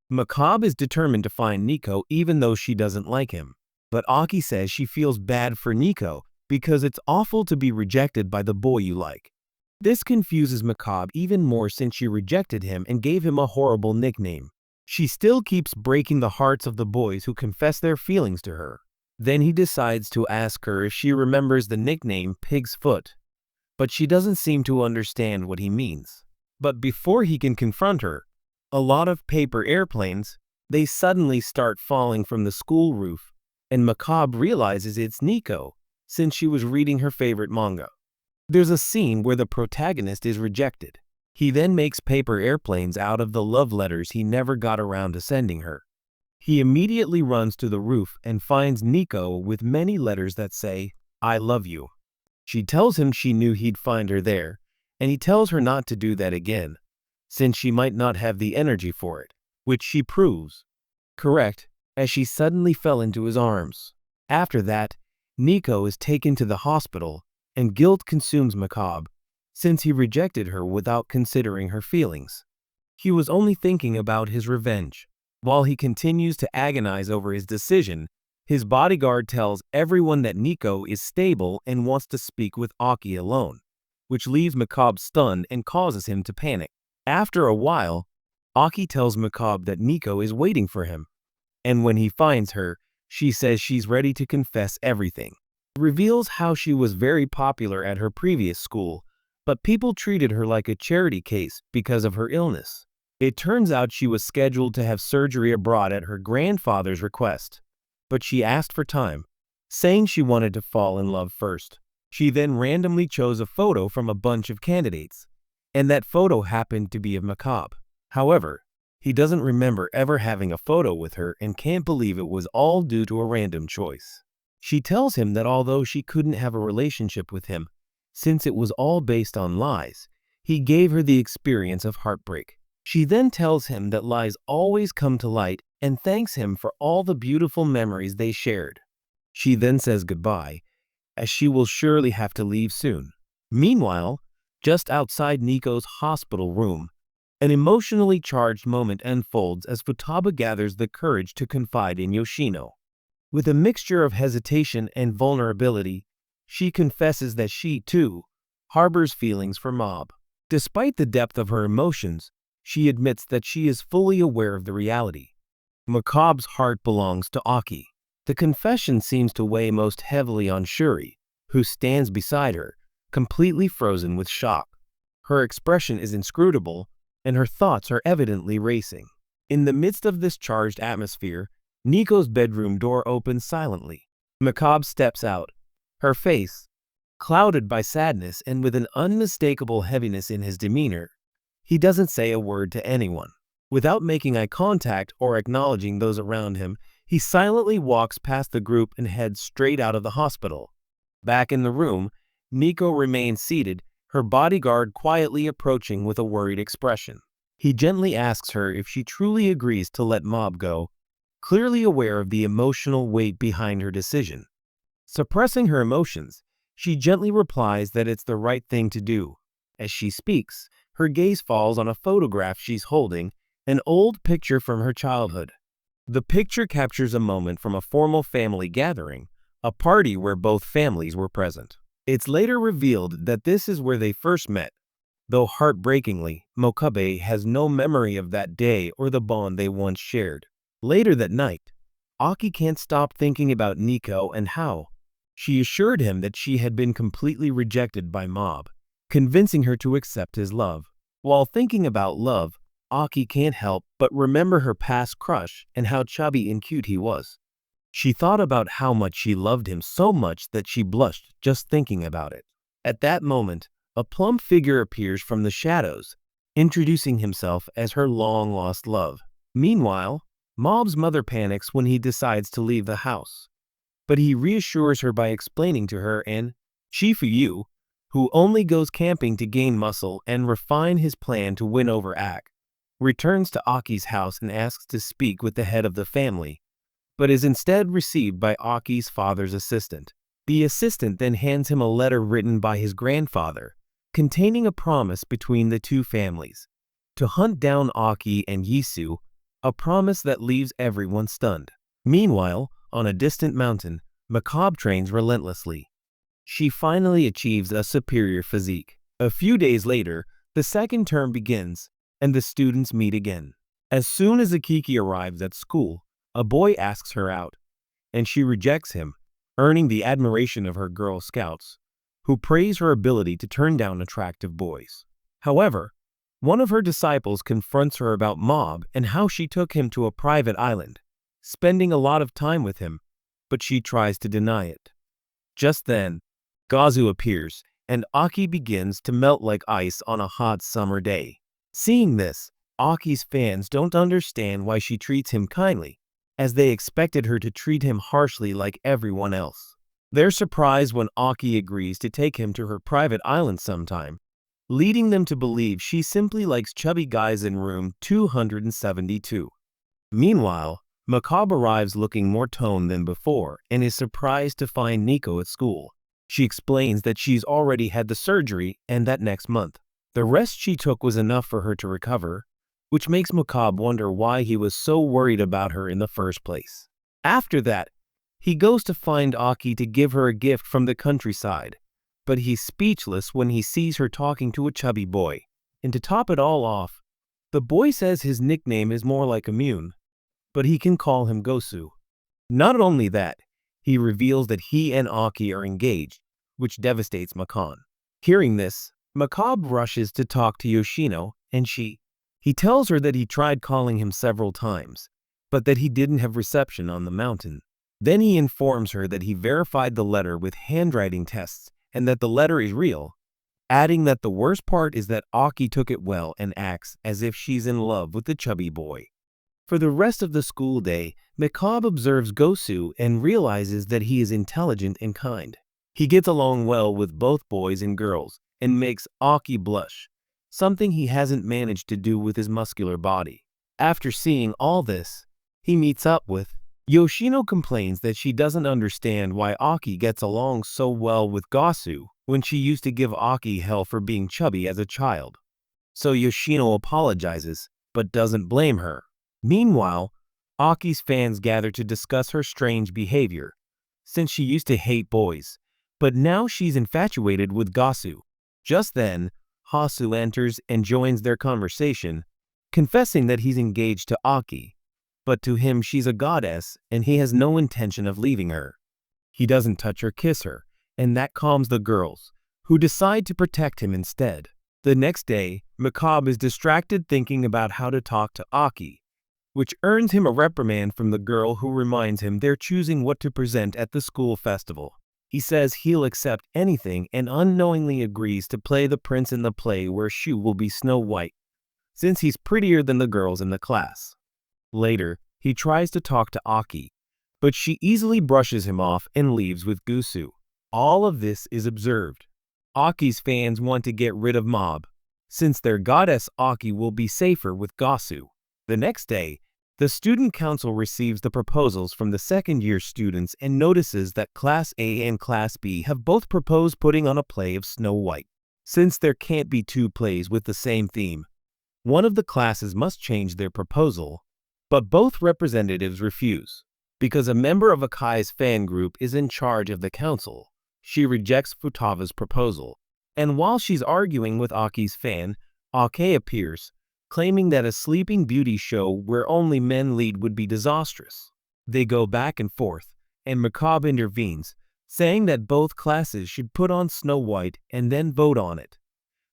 Macabre is determined to find Nico even though she doesn't like him, but Aki says she feels bad for Nico because it's awful to be rejected by the boy you like. This confuses Macabre even more since she rejected him and gave him a horrible nickname. She still keeps breaking the hearts of the boys who confess their feelings to her. Then he decides to ask her if she remembers the nickname Pig's Foot, but she doesn't seem to understand what he means. But before he can confront her, a lot of paper airplanes, they suddenly start falling from the school roof, and Macabre realizes it's Nico, since she was reading her favorite manga. There's a scene where the protagonist is rejected. He then makes paper airplanes out of the love letters he never got around to sending her. He immediately runs to the roof and finds Nico with many letters that say, "I love you." She tells him she knew he'd find her there, and he tells her not to do that again, since she might not have the energy for it, which she proves correct as she suddenly fell into his arms. After that, Nico is taken to the hospital, and guilt consumes Macabre, since he rejected her without considering her feelings. He was only thinking about his revenge. While he continues to agonize over his decision, his bodyguard tells everyone that Nico is stable and wants to speak with Aki alone, which leaves Macabre stunned and causes him to panic. After a while, Aki tells Macabre that Nico is waiting for him, and when he finds her, she says she's ready to confess everything. It reveals how she was very popular at her previous school, but people treated her like a charity case because of her illness. It turns out she was scheduled to have surgery abroad at her grandfather's request, but she asked for time, saying she wanted to fall in love first. She then randomly chose a photo from a bunch of candidates, and that photo happened to be of Macabre. However, he doesn't remember ever having a photo with her and can't believe it was all due to a random choice. She tells him that although she couldn't have a relationship with him, since it was all based on lies, he gave her the experience of heartbreak. She then tells him that lies always come to light and thanks him for all the beautiful memories they shared. She then says goodbye, as she will surely have to leave soon. Meanwhile, just outside Nico's hospital room, an emotionally charged moment unfolds as Futaba gathers the courage to confide in Yoshino. With a mixture of hesitation and vulnerability, she confesses that she, too, harbors feelings for Mob. Despite the depth of her emotions, she admits that she is fully aware of the reality. Macabre's heart belongs to Aki. The confession seems to weigh most heavily on Shuri, who stands beside her, completely frozen with shock. Her expression is inscrutable, and her thoughts are evidently racing. In the midst of this charged atmosphere, Nico's bedroom door opens silently. Macabre steps out, her face clouded by sadness and with an unmistakable heaviness in his demeanor. He doesn't say a word to anyone. Without making eye contact or acknowledging those around him, he silently walks past the group and heads straight out of the hospital. Back in the room, Nico remains seated, her bodyguard quietly approaching with a worried expression. He gently asks her if she truly agrees to let Mob go, clearly aware of the emotional weight behind her decision. Suppressing her emotions, she gently replies that it's the right thing to do. As she speaks, her gaze falls on a photograph she's holding, an old picture from her childhood. The picture captures a moment from a formal family gathering, a party where both families were present. It's later revealed that this is where they first met, Though heartbreakingly, Mokabe has no memory of that day or the bond they once shared. Later that night, Aki can't stop thinking about Nico and how she assured him that she had been completely rejected by Mob, convincing her to accept his love. While thinking about love, Aki can't help but remember her past crush and how chubby and cute he was. She thought about how much she loved him so much that she blushed just thinking about it. At that moment, a plump figure appears from the shadows, introducing himself as her long-lost love. Meanwhile, Mob's mother panics when he decides to leave the house, but he reassures her by explaining to her an Shifuyu, who only goes camping to gain muscle and refine his plan to win over Ak, returns to Aki's house and asks to speak with the head of the family, but is instead received by Aki's father's assistant. The assistant then hands him a letter written by his grandfather, containing a promise between the two families to hunt down Aki and Yisu, a promise that leaves everyone stunned. Meanwhile, on a distant mountain, Macabre trains relentlessly. She finally achieves a superior physique. A few days later, the second term begins, and the students meet again. As soon as Akiki arrives at school, a boy asks her out, and she rejects him, earning the admiration of her Girl Scouts, who praise her ability to turn down attractive boys. However, one of her disciples confronts her about Mob and how she took him to a private island, spending a lot of time with him, but she tries to deny it. Just then, Gazu appears, and Aki begins to melt like ice on a hot summer day. Seeing this, Aki's fans don't understand why she treats him kindly, as they expected her to treat him harshly like everyone else. They're surprised when Aki agrees to take him to her private island sometime, leading them to believe she simply likes chubby guys in room 272. Meanwhile, Macabre arrives looking more toned than before and is surprised to find Nico at school. She explains that she's already had the surgery and that next month, the rest she took was enough for her to recover, which makes Macabre wonder why he was so worried about her in the first place. After that, he goes to find Aki to give her a gift from the countryside, but he's speechless when he sees her talking to a chubby boy. And to top it all off, the boy says his nickname is more like Immune, but he can call him Gosu. Not only that, he reveals that he and Aki are engaged, which devastates Makan. Hearing this, Macabre rushes to talk to Yoshino, and he tells her that he tried calling him several times, but that he didn't have reception on the mountain. Then he informs her that he verified the letter with handwriting tests and that the letter is real, adding that the worst part is that Aki took it well and acts as if she's in love with the chubby boy. For the rest of the school day, Macabre observes Gosu and realizes that he is intelligent and kind. He gets along well with both boys and girls and makes Aki blush, something he hasn't managed to do with his muscular body. After seeing all this, he meets up with Yoshino. Complains that she doesn't understand why Aki gets along so well with Gosu when she used to give Aki hell for being chubby as a child. So Yoshino apologizes, but doesn't blame her. Meanwhile, Aki's fans gather to discuss her strange behavior, since she used to hate boys, but now she's infatuated with Gosu. Just then, Hasu enters and joins their conversation, confessing that he's engaged to Aki, but to him she's a goddess and he has no intention of leaving her. He doesn't touch or kiss her, and that calms the girls, who decide to protect him instead. The next day, Macabre is distracted thinking about how to talk to Aki, which earns him a reprimand from the girl who reminds him they're choosing what to present at the school festival. He says he'll accept anything and unknowingly agrees to play the prince in the play where Shu will be Snow White, since he's prettier than the girls in the class. Later, he tries to talk to Aki, but she easily brushes him off and leaves with Gosu. All of this is observed. Aki's fans want to get rid of Mob, since their goddess Aki will be safer with Gosu. The next day, the student council receives the proposals from the second-year students and notices that Class A and Class B have both proposed putting on a play of Snow White. Since there can't be two plays with the same theme, one of the classes must change their proposal, but both representatives refuse. Because a member of Akai's fan group is in charge of the council, she rejects Futaga's proposal, And while she's arguing with Aki's fan, Ake appears, claiming that a Sleeping Beauty show where only men lead would be disastrous. They go back and forth, and Macabre intervenes, saying that both classes should put on Snow White and then vote on it.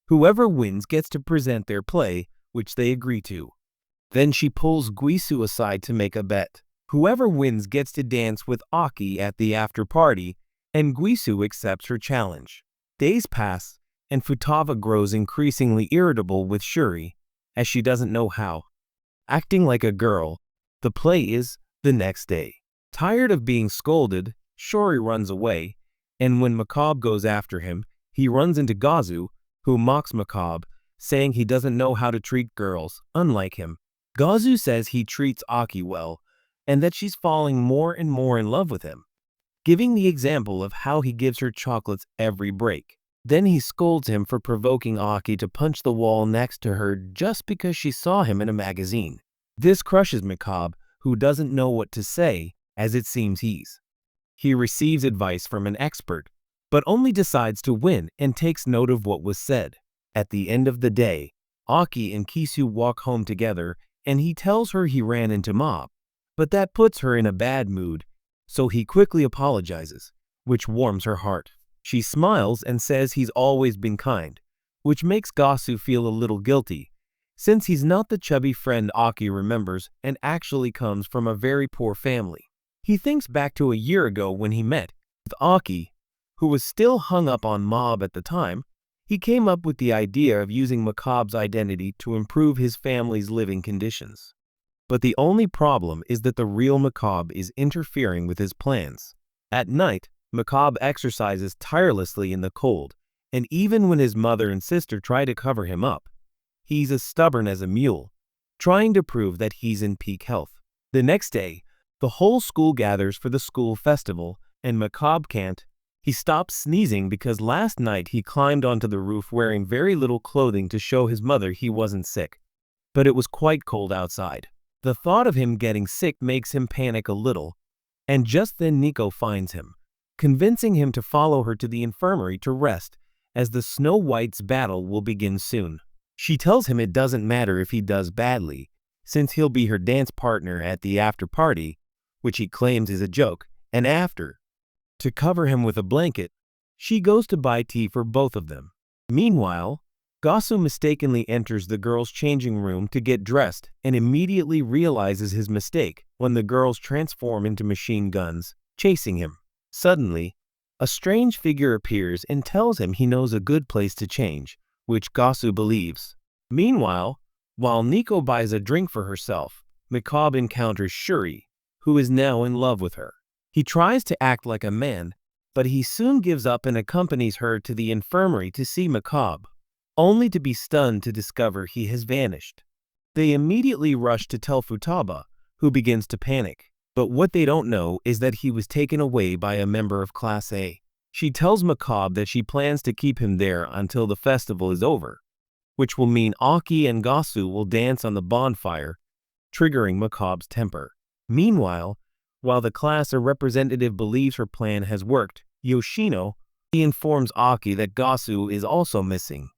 Whoever wins gets to present their play, which they agree to. Then she pulls Guisu aside to make a bet. Whoever wins gets to dance with Aki at the after party, and Guisu accepts her challenge. Days pass, and Futaba grows increasingly irritable with Shuri, as she doesn't know how. Acting like a girl, the play is the next day. Tired of being scolded, Shuri runs away, and when Macabre goes after him, he runs into Gazu, who mocks Macabre, saying he doesn't know how to treat girls, unlike him. Gazu says he treats Aki well, and that she's falling more and more in love with him, giving the example of how he gives her chocolates every break. Then he scolds him for provoking Aki to punch the wall next to her just because she saw him in a magazine. This crushes Macabre, who doesn't know what to say, as it seems he receives advice from an expert, but only decides to win and takes note of what was said. At the end of the day, Aki and Kisu walk home together, and he tells her he ran into Mob, but that puts her in a bad mood, so he quickly apologizes, which warms her heart. She smiles and says he's always been kind, which makes Gasu feel a little guilty, since he's not the chubby friend Aki remembers and actually comes from a very poor family. He thinks back to a year ago when he met with Aki, who was still hung up on Mob at the time. He came up with the idea of using Macabre's identity to improve his family's living conditions. But the only problem is that the real Macabre is interfering with his plans. At night, Macabre exercises tirelessly in the cold, and even when his mother and sister try to cover him up, he's as stubborn as a mule, trying to prove that he's in peak health. The next day, the whole school gathers for the school festival, and Macabre can't. He stops sneezing because last night he climbed onto the roof wearing very little clothing to show his mother he wasn't sick. But it was quite cold outside. The thought of him getting sick makes him panic a little, and just then Nico finds him, convincing him to follow her to the infirmary to rest, as the Snow White's battle will begin soon. She tells him it doesn't matter if he does badly, since he'll be her dance partner at the after party, which he claims is a joke, and after, to cover him with a blanket, she goes to buy tea for both of them. Meanwhile, Gasu mistakenly enters the girls' changing room to get dressed and immediately realizes his mistake when the girls transform into machine guns, chasing him. Suddenly, a strange figure appears and tells him he knows a good place to change, which Gasu believes. Meanwhile, while Nico buys a drink for herself, Macabre encounters Shuri, who is now in love with her. He tries to act like a man, but he soon gives up and accompanies her to the infirmary to see Macabre, only to be stunned to discover he has vanished. They immediately rush to tell Futaba, who begins to panic. But what they don't know is that he was taken away by a member of Class A. She tells Macabre that she plans to keep him there until the festival is over, which will mean Aki and Gasu will dance on the bonfire, triggering Macabre's temper. Meanwhile, while the class representative believes her plan has worked, Yoshino informs Aki that Gasu is also missing,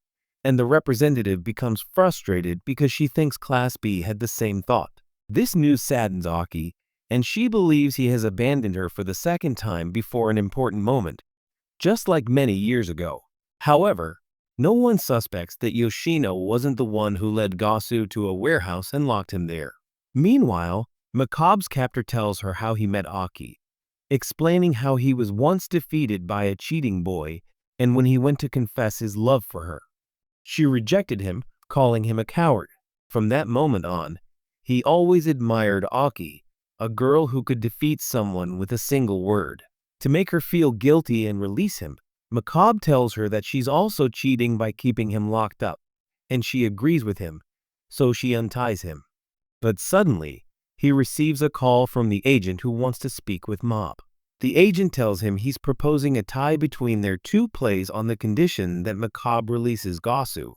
and the representative becomes frustrated because she thinks Class B had the same thought. This news saddens Aki, and she believes he has abandoned her for the second time before an important moment, just like many years ago. However, no one suspects that Yoshino wasn't the one who led Gasu to a warehouse and locked him there. Meanwhile, Macabre's captor tells her how he met Aki, explaining how he was once defeated by a cheating boy and when he went to confess his love for her, she rejected him, calling him a coward. From that moment on, he always admired Aki, a girl who could defeat someone with a single word. To make her feel guilty and release him, Macabre tells her that she's also cheating by keeping him locked up, and she agrees with him, so she unties him. But suddenly, he receives a call from the agent who wants to speak with Mob. The agent tells him he's proposing a tie between their two plays on the condition that Macabre releases Gasu.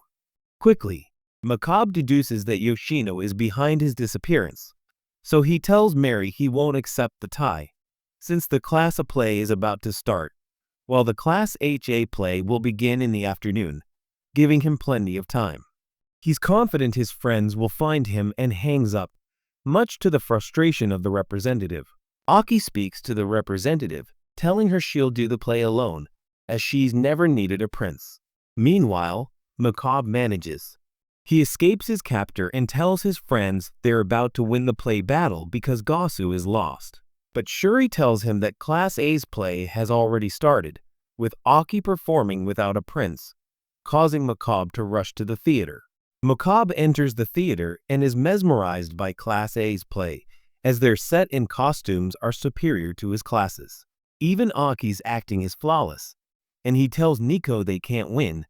Quickly, Macabre deduces that Yoshino is behind his disappearance, so he tells Mary he won't accept the tie, since the class of play is about to start, while the Class HA play will begin in the afternoon, giving him plenty of time. He's confident his friends will find him and hangs up, much to the frustration of the representative. Aki speaks to the representative, telling her she'll do the play alone, as she's never needed a prince. Meanwhile, Macabre manages. He escapes his captor and tells his friends they're about to win the play battle because Gosu is lost. But Shuri tells him that Class A's play has already started, with Aki performing without a prince, causing Macabre to rush to the theater. Macabre enters the theater and is mesmerized by Class A's play, as their set and costumes are superior to his classes. Even Aki's acting is flawless, and he tells Nico they can't win,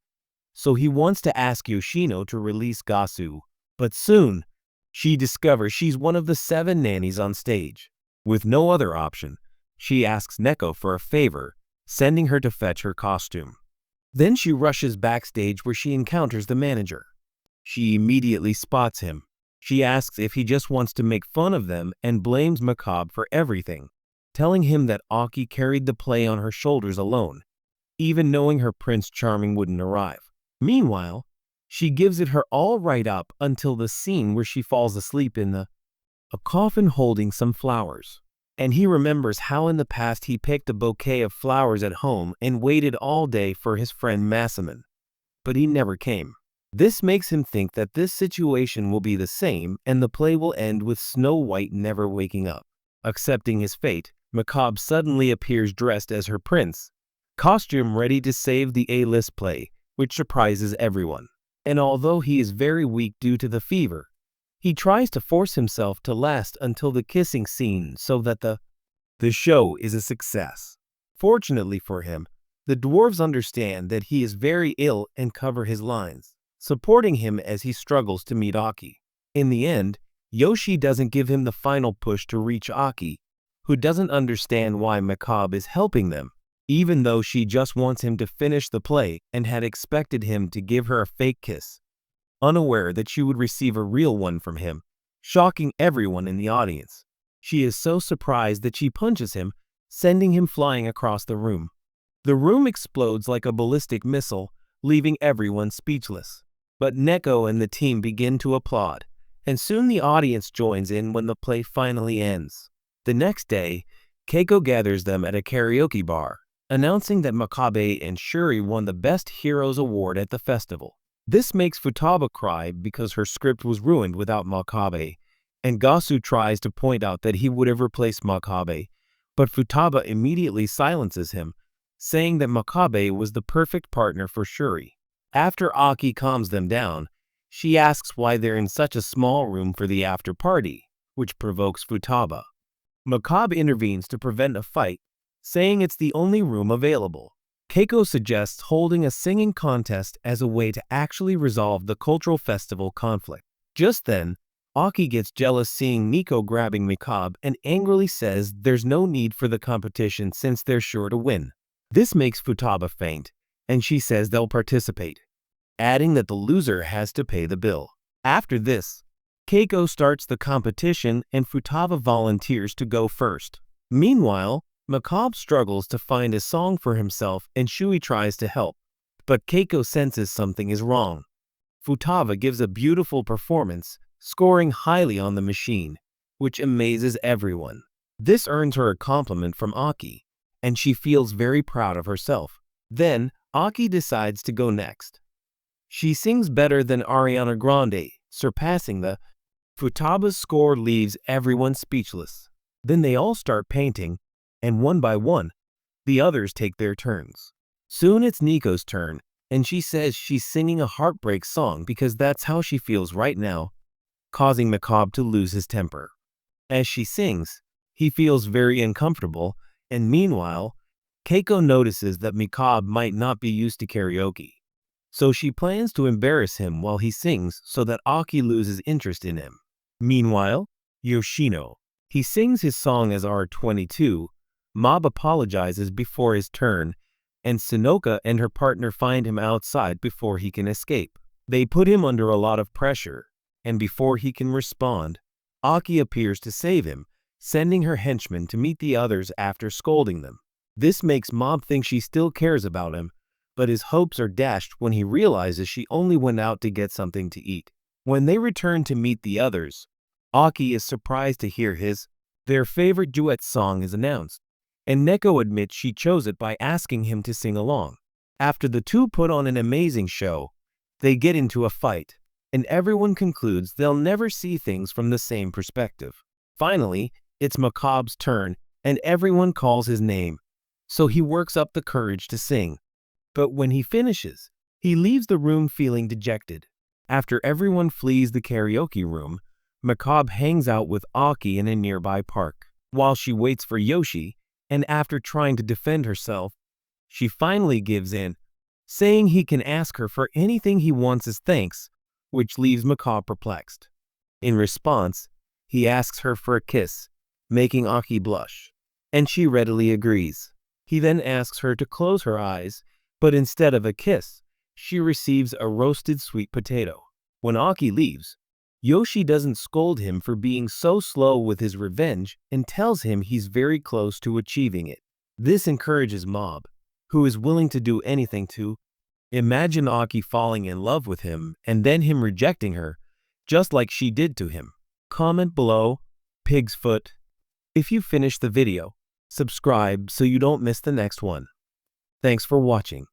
so he wants to ask Yoshino to release Gosu. But soon, she discovers she's one of the 7 nannies on stage. With no other option, she asks Neko for a favor, sending her to fetch her costume. Then she rushes backstage where she encounters the manager. She immediately spots him. She asks if he just wants to make fun of them and blames Macabre for everything, telling him that Aki carried the play on her shoulders alone, even knowing her Prince Charming wouldn't arrive. Meanwhile, she gives it her all right up until the scene where she falls asleep in a coffin holding some flowers. And he remembers how in the past he picked a bouquet of flowers at home and waited all day for his friend Masamune. But he never came. This makes him think that this situation will be the same and the play will end with Snow White never waking up. Accepting his fate, Macabre suddenly appears dressed as her prince, costume ready to save the A-list play, which surprises everyone. And although he is very weak due to the fever, he tries to force himself to last until the kissing scene so that the show is a success. Fortunately for him, the dwarves understand that he is very ill and cover his lines, supporting him as he struggles to meet Aki. In the end, Yoshi doesn't give him the final push to reach Aki, who doesn't understand why Macabre is helping them, even though she just wants him to finish the play and had expected him to give her a fake kiss, unaware that she would receive a real one from him, shocking everyone in the audience. She is so surprised that she punches him, sending him flying across the room. The room explodes like a ballistic missile, leaving everyone speechless. But Neko and the team begin to applaud, and soon the audience joins in when the play finally ends. The next day, Keiko gathers them at a karaoke bar, announcing that Macabre and Shuri won the Best Heroes Award at the festival. This makes Futaba cry because her script was ruined without Macabre, and Gosu tries to point out that he would have replaced Macabre, but Futaba immediately silences him, saying that Macabre was the perfect partner for Shuri. After Aki calms them down, she asks why they're in such a small room for the after party, which provokes Futaba. Macabre intervenes to prevent a fight, saying it's the only room available. Keiko suggests holding a singing contest as a way to actually resolve the cultural festival conflict. Just then, Aki gets jealous seeing Nico grabbing Macabre and angrily says there's no need for the competition since they're sure to win. This makes Futaba faint, and she says they'll participate, adding that the loser has to pay the bill. After this, Keiko starts the competition and Futaba volunteers to go first. Meanwhile, Macabre struggles to find a song for himself and Shui tries to help, but Keiko senses something is wrong. Futaba gives a beautiful performance, scoring highly on the machine, which amazes everyone. This earns her a compliment from Aki, and she feels very proud of herself. Then, Aki decides to go next. She sings better than Ariana Grande, surpassing the Futaba's score leaves everyone speechless. Then they all start painting, and one by one, the others take their turns. Soon it's Nico's turn, and she says she's singing a heartbreak song because that's how she feels right now, causing Macabre to lose his temper. As she sings, he feels very uncomfortable, and meanwhile, Keiko notices that Macabre might not be used to karaoke, so she plans to embarrass him while he sings so that Aki loses interest in him. Meanwhile, Yoshino. He sings his song as R22, Mob apologizes before his turn, and Sunoka and her partner find him outside before he can escape. They put him under a lot of pressure, and before he can respond, Aki appears to save him, sending her henchmen to meet the others after scolding them. This makes Mob think she still cares about him, but his hopes are dashed when he realizes she only went out to get something to eat. When they return to meet the others, Aki is surprised to hear their favorite duet song is announced, and Neko admits she chose it by asking him to sing along. After the two put on an amazing show, they get into a fight, and everyone concludes they'll never see things from the same perspective. Finally, it's Macabre's turn, and everyone calls his name, so he works up the courage to sing. But when he finishes, he leaves the room feeling dejected. After everyone flees the karaoke room, Macabre hangs out with Aki in a nearby park. While she waits for Yoshi, and after trying to defend herself, she finally gives in, saying he can ask her for anything he wants as thanks, which leaves Macabre perplexed. In response, he asks her for a kiss, making Aki blush, and she readily agrees. He then asks her to close her eyes, but instead of a kiss, she receives a roasted sweet potato. When Aki leaves, Yoshi doesn't scold him for being so slow with his revenge and tells him he's very close to achieving it. This encourages Mob, who is willing to do anything to imagine Aki falling in love with him and then him rejecting her, just like she did to him. Comment below, pig's foot. If you finished the video, subscribe so you don't miss the next one. Thanks for watching.